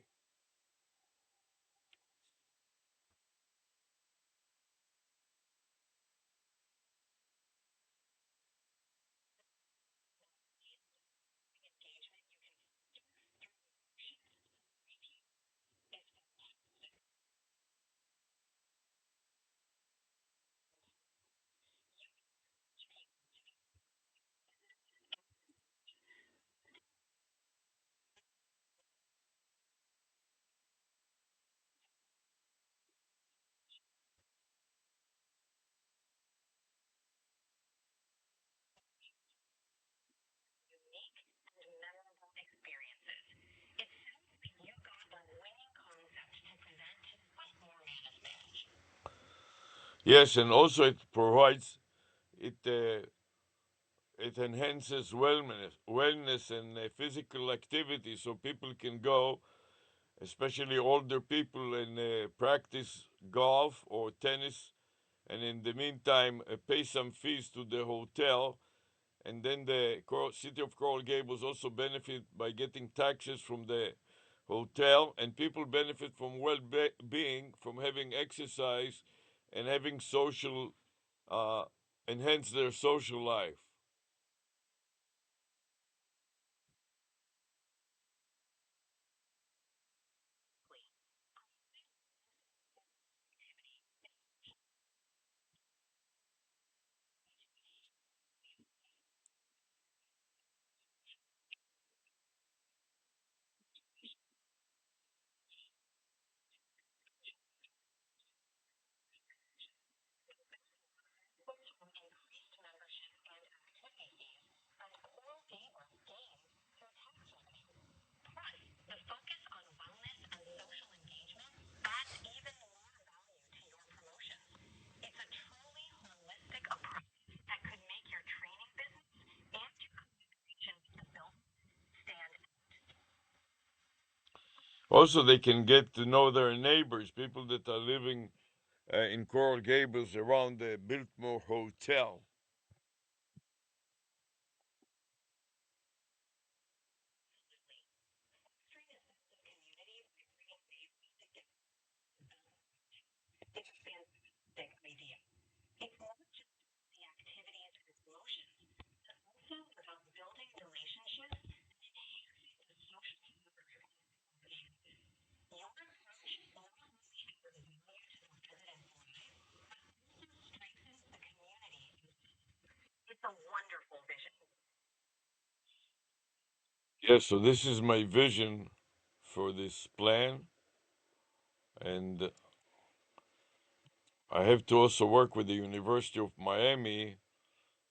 Yes, and also it it enhances wellness and physical activity, so people can go, especially older people, and practice golf or tennis, and in the meantime pay some fees to the hotel, and then the city of Coral Gables also benefit by getting taxes from the hotel, and people benefit from well-being, from having exercise and having social, uh, enhance their social life. Also, they can get to know their neighbors, people that are living in Coral Gables around the Biltmore Hotel. Yes, so this is my vision for this plan, and I have to also work with the University of Miami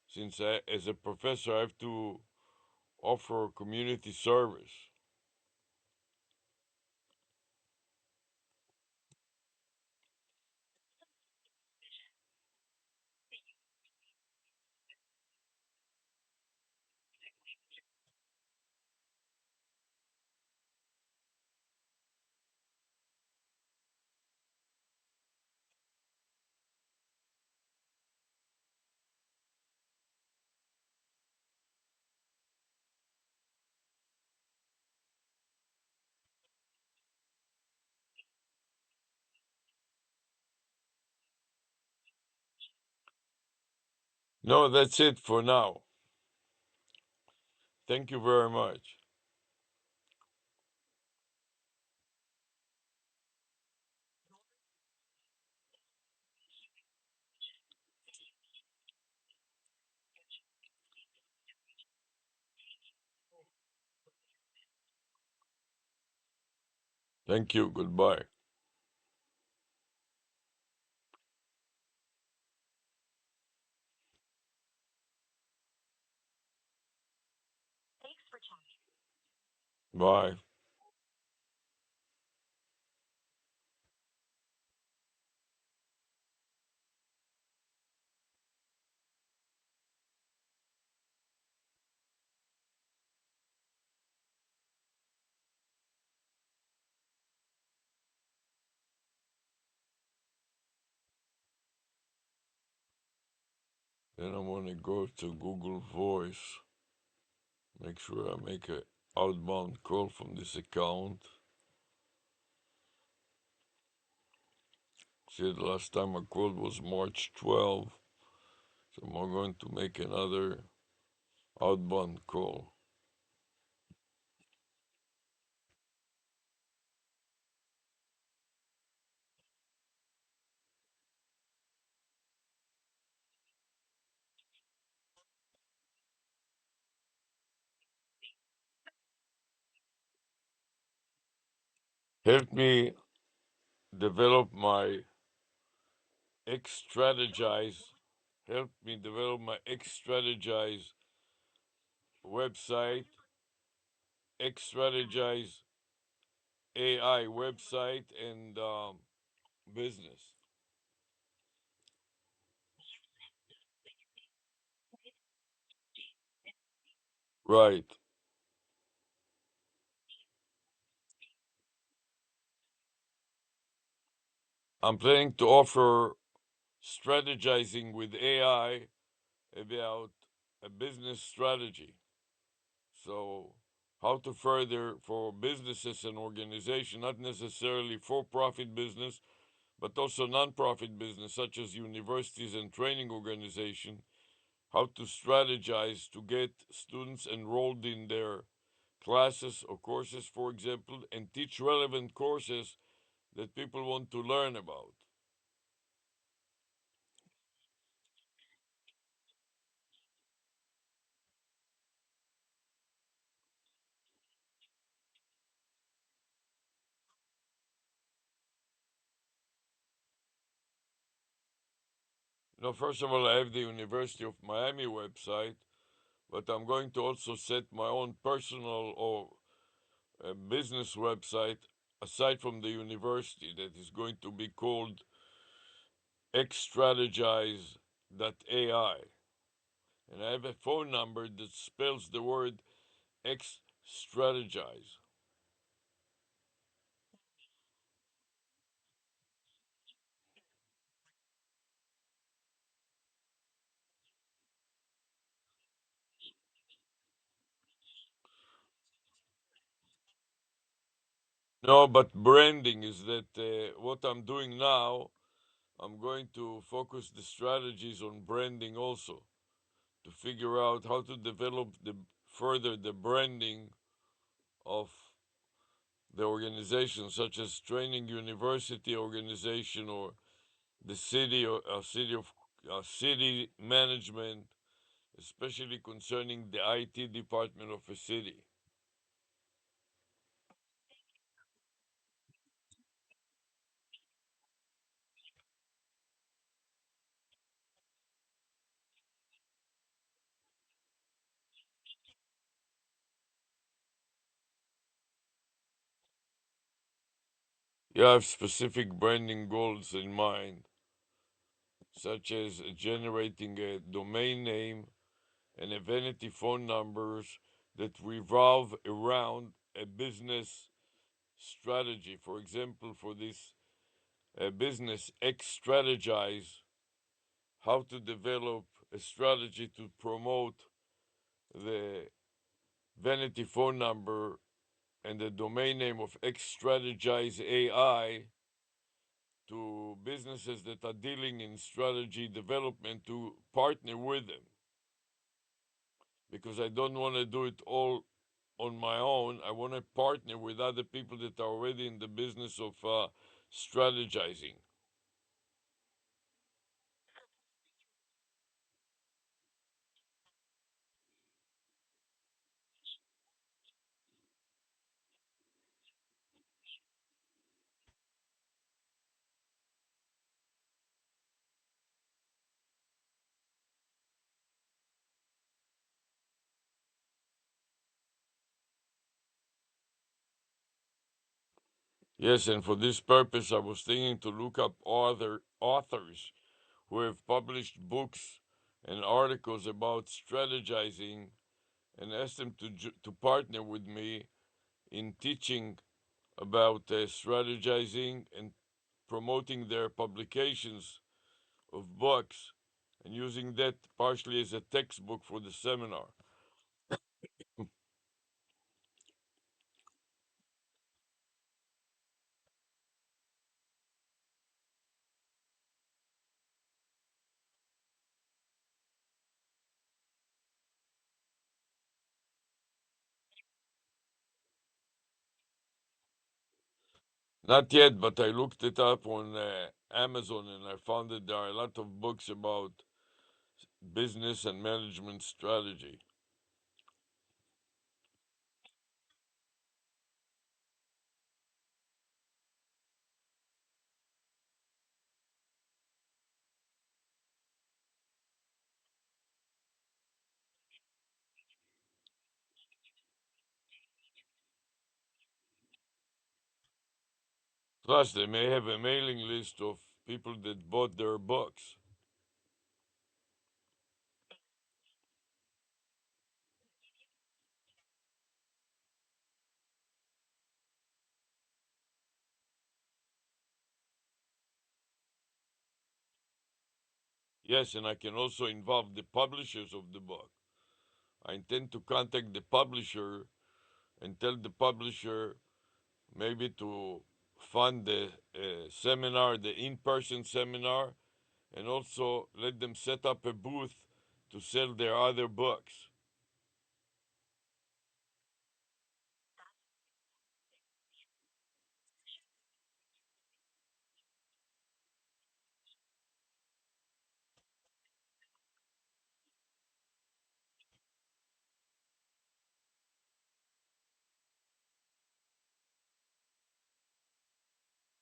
since as a professor I have to offer community service. No, that's it for now. Thank you very much. Thank you. Goodbye. Bye. Then I want to go to Google Voice. Make sure I make a outbound call from this account. See, the last time I called was March 12th. So I'm going to make another outbound call. Help me develop my X strategize. Help me develop my X strategize website. X strategize AI website and business. Right. I'm planning to offer strategizing with AI about a business strategy. So, how to further for businesses and organizations, not necessarily for profit business, but also non profit business, such as universities and training organizations, how to strategize to get students enrolled in their classes or courses, for example, and teach relevant courses that people want to learn about. First of all, I have the University of Miami website, but I'm going to also set my own personal or business website aside from the university that is going to be called xstrategize.ai. And I have a phone number that spells the word X strategize. No, but branding is that what I'm doing now, I'm going to focus the strategies on branding also to figure out how to develop the further the branding of the organization, such as training university organization or the city or city management, especially concerning the IT department of a city. You have specific branding goals in mind, such as generating a domain name and a vanity phone numbers that revolve around a business strategy. For example, for this business X strategize, how to develop a strategy to promote the vanity phone number and the domain name of X strategize AI to businesses that are dealing in strategy development to partner with them, because I don't want to do it all on my own. I want to partner with other people that are already in the business of strategizing. Yes, and for this purpose, I was thinking to look up other authors who have published books and articles about strategizing, and ask them to partner with me in teaching about strategizing and promoting their publications of books, and using that partially as a textbook for the seminar. Not yet, but I looked it up on Amazon, and I found that there are a lot of books about business and management strategy. Plus, they may have a mailing list of people that bought their books. Yes, and I can also involve the publishers of the book. I intend to contact the publisher and tell the publisher maybe to fund the seminar, the in person seminar, and also let them set up a booth to sell their other books.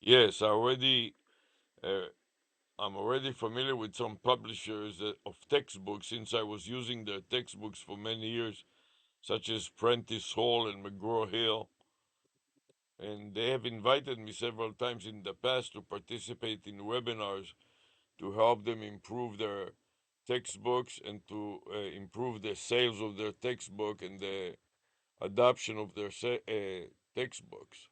Yes, uh, I'm already familiar with some publishers of textbooks, since I was using their textbooks for many years, such as Prentice Hall and McGraw Hill. And they have invited me several times in the past to participate in webinars to help them improve their textbooks and to improve the sales of their textbook and the adoption of their textbooks.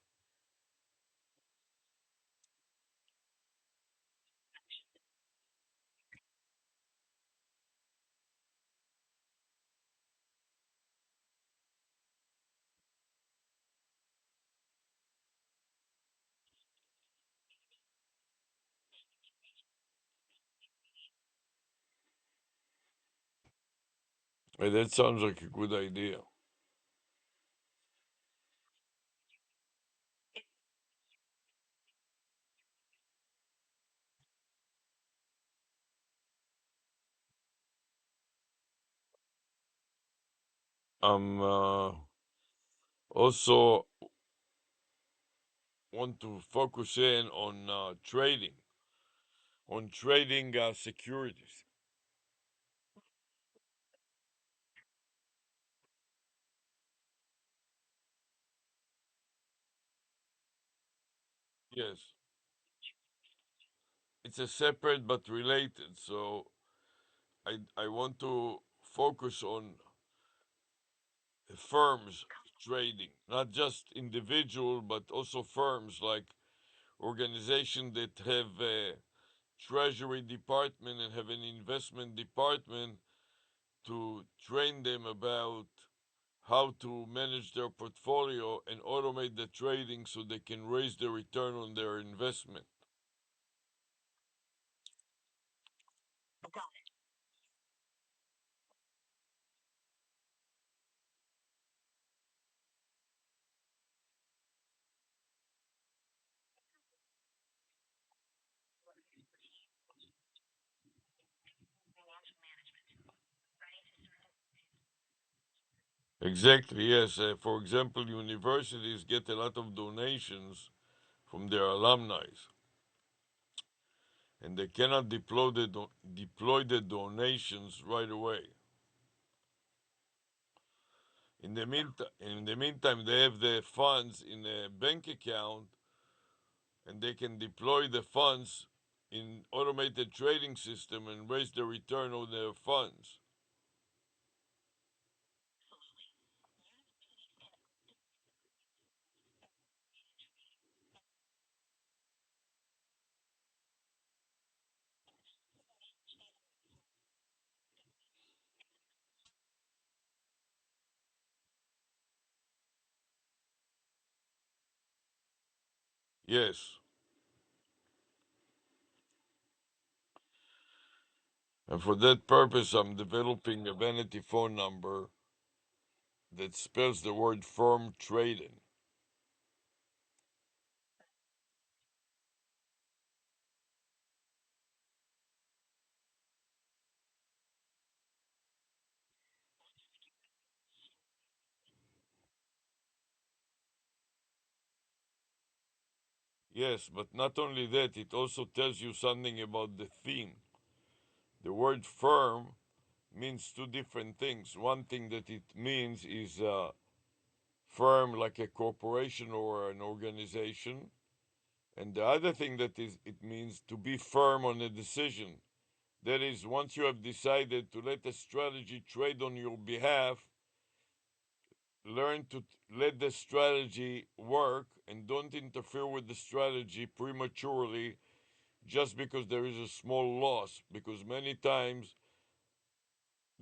That sounds like a good idea. I'm also want to focus in on trading securities. Yes, it's a separate but related. So I want to focus on firms trading, not just individual, but also firms like organizations that have a treasury department and have an investment department to train them about how to manage their portfolio and automate the trading so they can raise the return on their investment. Exactly, yes. For example, universities get a lot of donations from their alumni, and they cannot deploy the donations right away. In the meantime, they have the funds in a bank account, and they can deploy the funds in automated trading system and raise the return on their funds. Yes, and for that purpose, I'm developing a vanity phone number that spells the word firm trading. Yes, but not only that, it also tells you something about the theme. The word firm means two different things. One thing that it means is firm like a corporation or an organization. And the other thing that is it means to be firm on a decision. That is, once you have decided to let a strategy trade on your behalf, learn to let the strategy work and don't interfere with the strategy prematurely just because there is a small loss. Because many times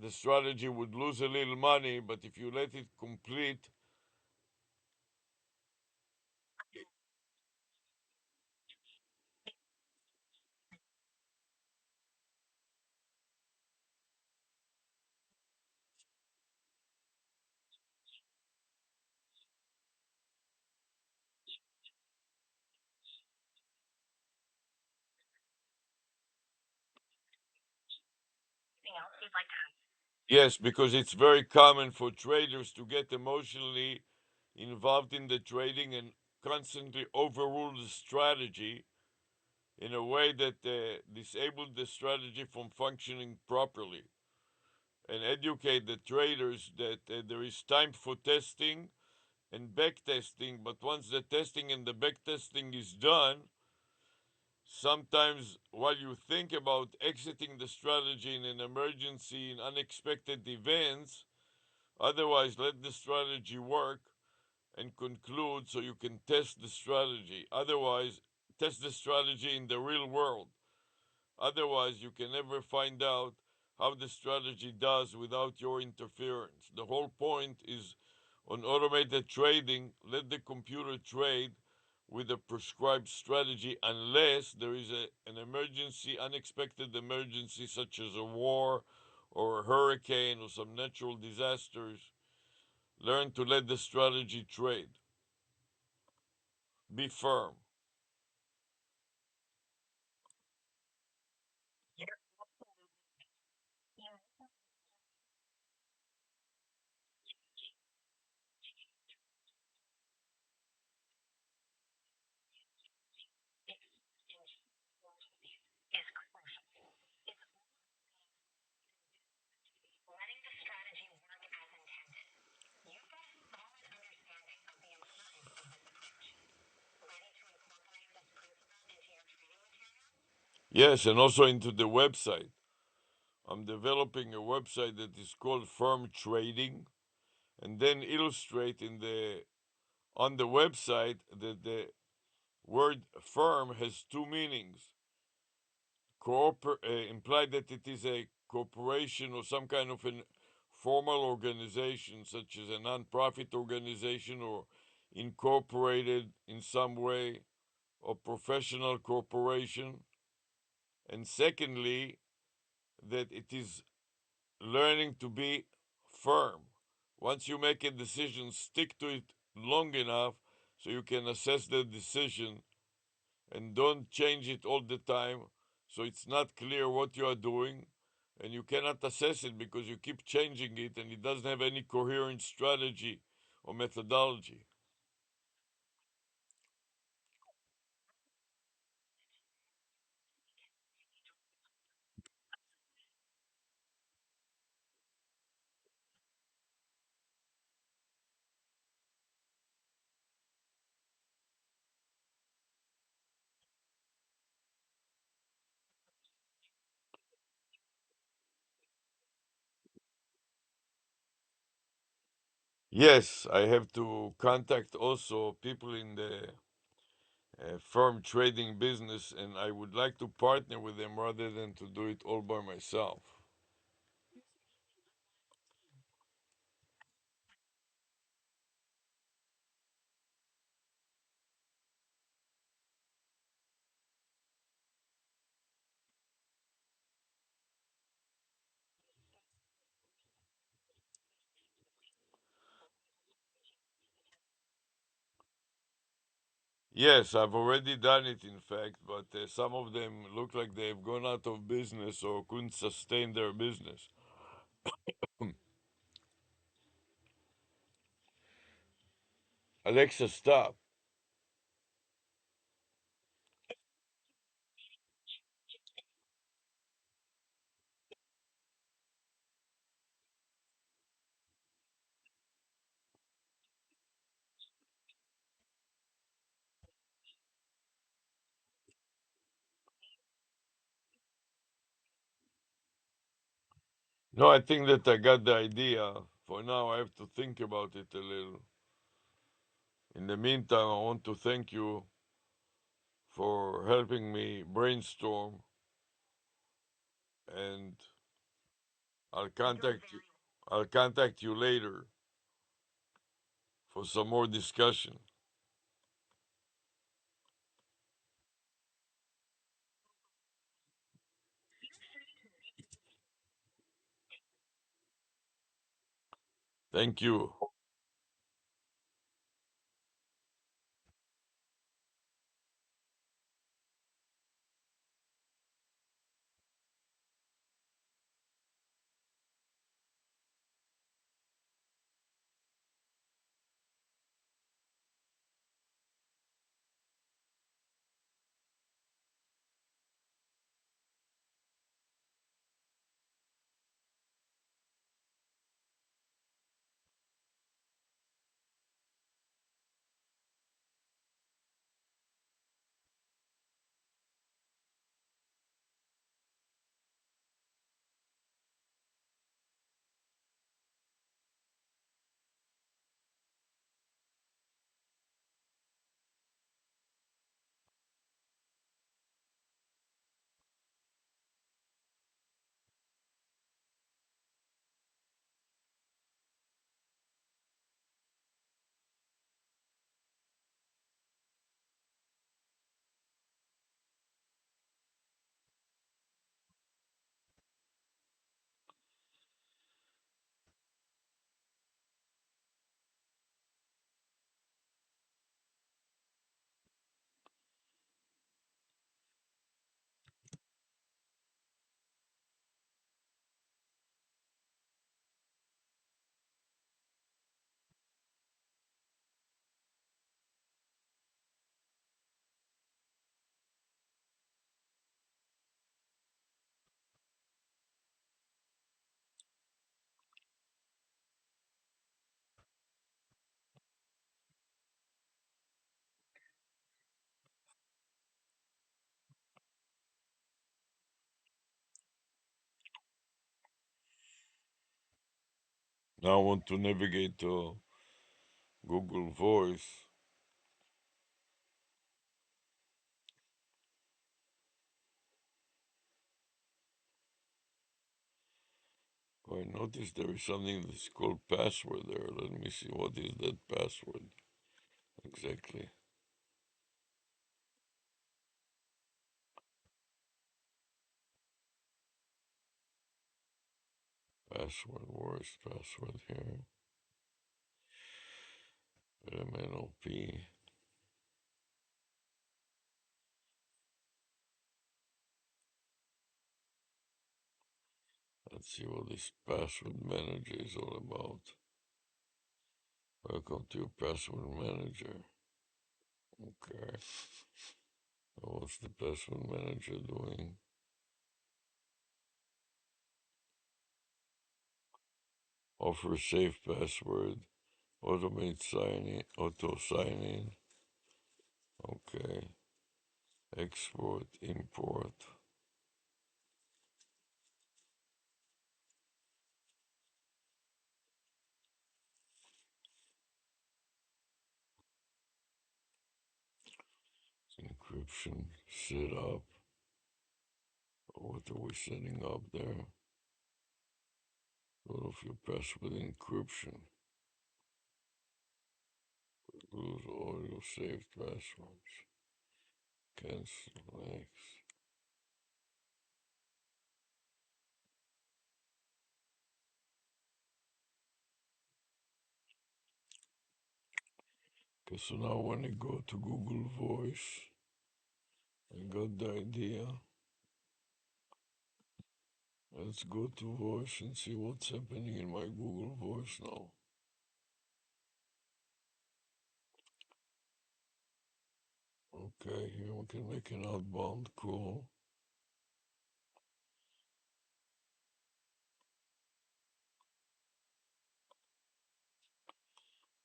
the strategy would lose a little money, but if you let it complete, yes, because it's very common for traders to get emotionally involved in the trading and constantly overrule the strategy in a way that disables the strategy from functioning properly, and educate the traders that there is time for testing and back testing, but once the testing and the back testing is done, sometimes while you think about exiting the strategy in an emergency in unexpected events, otherwise let the strategy work and conclude so you can test the strategy. Otherwise, test the strategy in the real world. Otherwise, you can never find out how the strategy does without your interference. The whole point is on automated trading, let the computer trade with a prescribed strategy unless there is an emergency, unexpected emergency, such as a war or a hurricane or some natural disasters. Learn to let the strategy trade. Be firm. Yes, and also into the website. I'm developing a website that is called Firm Trading, and then illustrate in the on the website that the word firm has two meanings. Imply that it is a corporation or some kind of an formal organization, such as a non-profit organization or incorporated in some way, or professional corporation. And secondly, that it is learning to be firm. Once you make a decision, stick to it long enough so you can assess the decision and don't change it all the time so it's not clear what you are doing and you cannot assess it because you keep changing it and it doesn't have any coherent strategy or methodology. Yes, I have to contact also people in the firm trading business, and I would like to partner with them rather than to do it all by myself. Yes, I've already done it, in fact, but some of them look like they've gone out of business or couldn't sustain their business. Alexa, stop. No, I think that I got the idea. For now, I have to think about it a little. In the meantime, I want to thank you for helping me brainstorm, and I'll contact you. I'll contact you later for some more discussion. Thank you. Now I want to navigate to Google Voice. I noticed there is something that's called password there. Let me see, what is that password exactly? Password, where's password here? MNOP. Let's see what this password manager is all about. Welcome to your password manager. Okay. What's the password manager doing? Offer safe password. Automate signing. Auto sign in. Okay. Export. Import. Encryption. Set up. What are we setting up there? Go off your password encryption. Lose all your saved passwords. Cancel next. Okay, so now when I go to Google Voice, I got the idea. Let's go to Voice and see what's happening in my Google Voice now. Okay, here we can make an outbound call.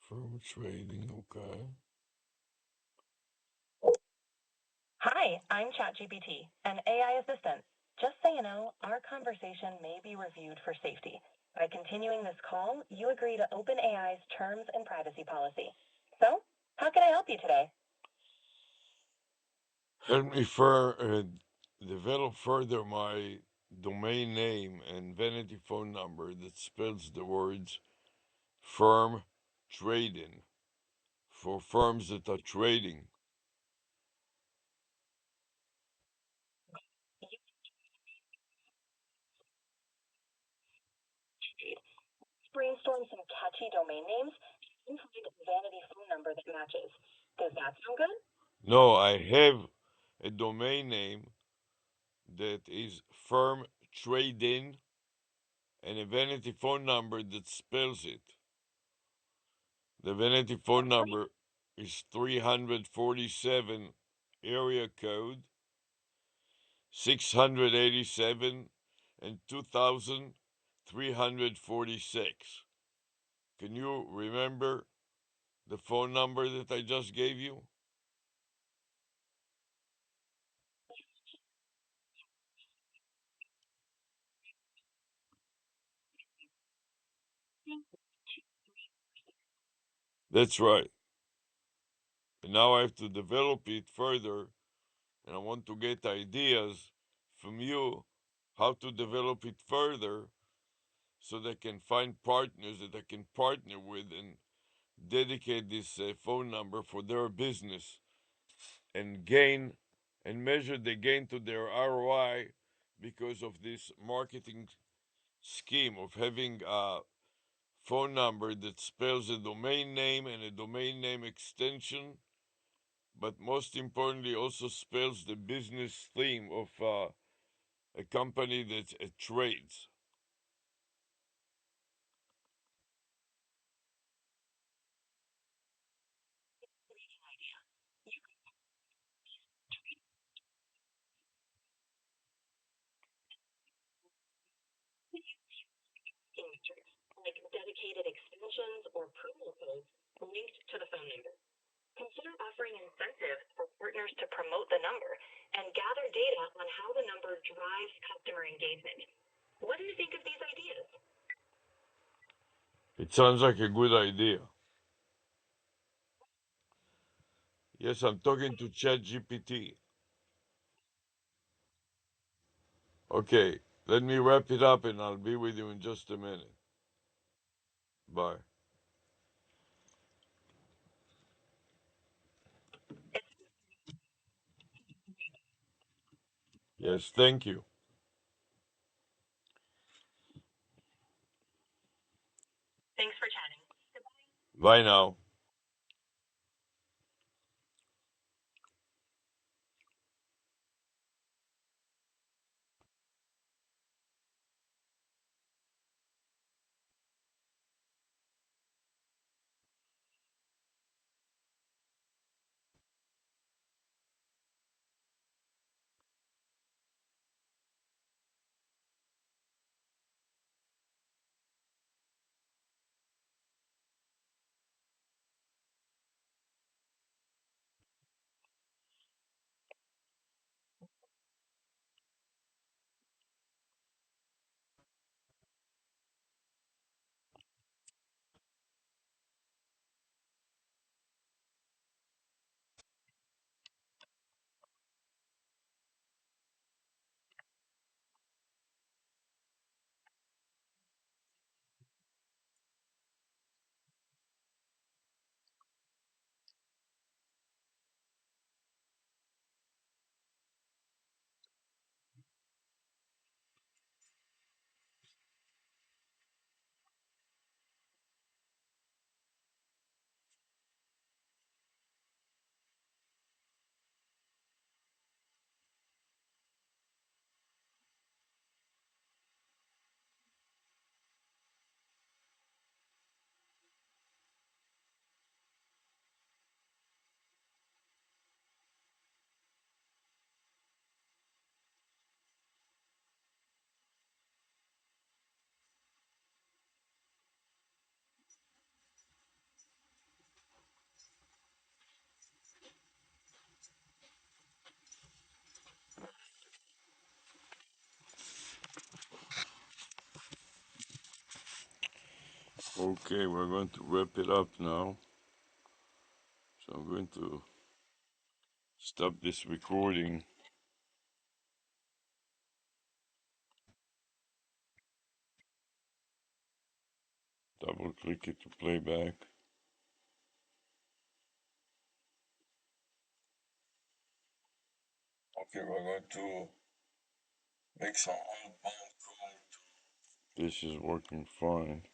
Firm trading, okay. Hi, I'm ChatGPT, an AI assistant. Just so you know, our conversation may be reviewed for safety. By continuing this call, you agree to OpenAI's terms and privacy policy. So, how can I help you today? Help me develop further my domain name and vanity phone number that spells the words firm trading for firms that are trading. Brainstorm some catchy domain names and find a vanity phone number that matches. Does that sound good? No, I have a domain name that is firm trading and a vanity phone number that spells it. The vanity phone number is 347 area code 687 and 2346. Can you remember the phone number that I just gave you? That's right. And now I have to develop it further, and I want to get ideas from you how to develop it further so they can find partners that I can partner with and dedicate this phone number for their business and gain and measure the gain to their ROI because of this marketing scheme of having a phone number that spells a domain name and a domain name extension, but most importantly also spells the business theme of a company that trades. Features like dedicated extensions or promo codes linked to the phone number. Consider offering incentives for partners to promote the number and gather data on how the number drives customer engagement. What do you think of these ideas? It sounds like a good idea. Yes, I'm talking to ChatGPT. Okay, let me wrap it up and I'll be with you in just a minute. Bye. Yes, thank you. Thanks for chatting. Bye now. Okay, we're going to wrap it up now. So I'm going to stop this recording. Double click it to play back. Okay, we're going to make some outbound call. This is working fine.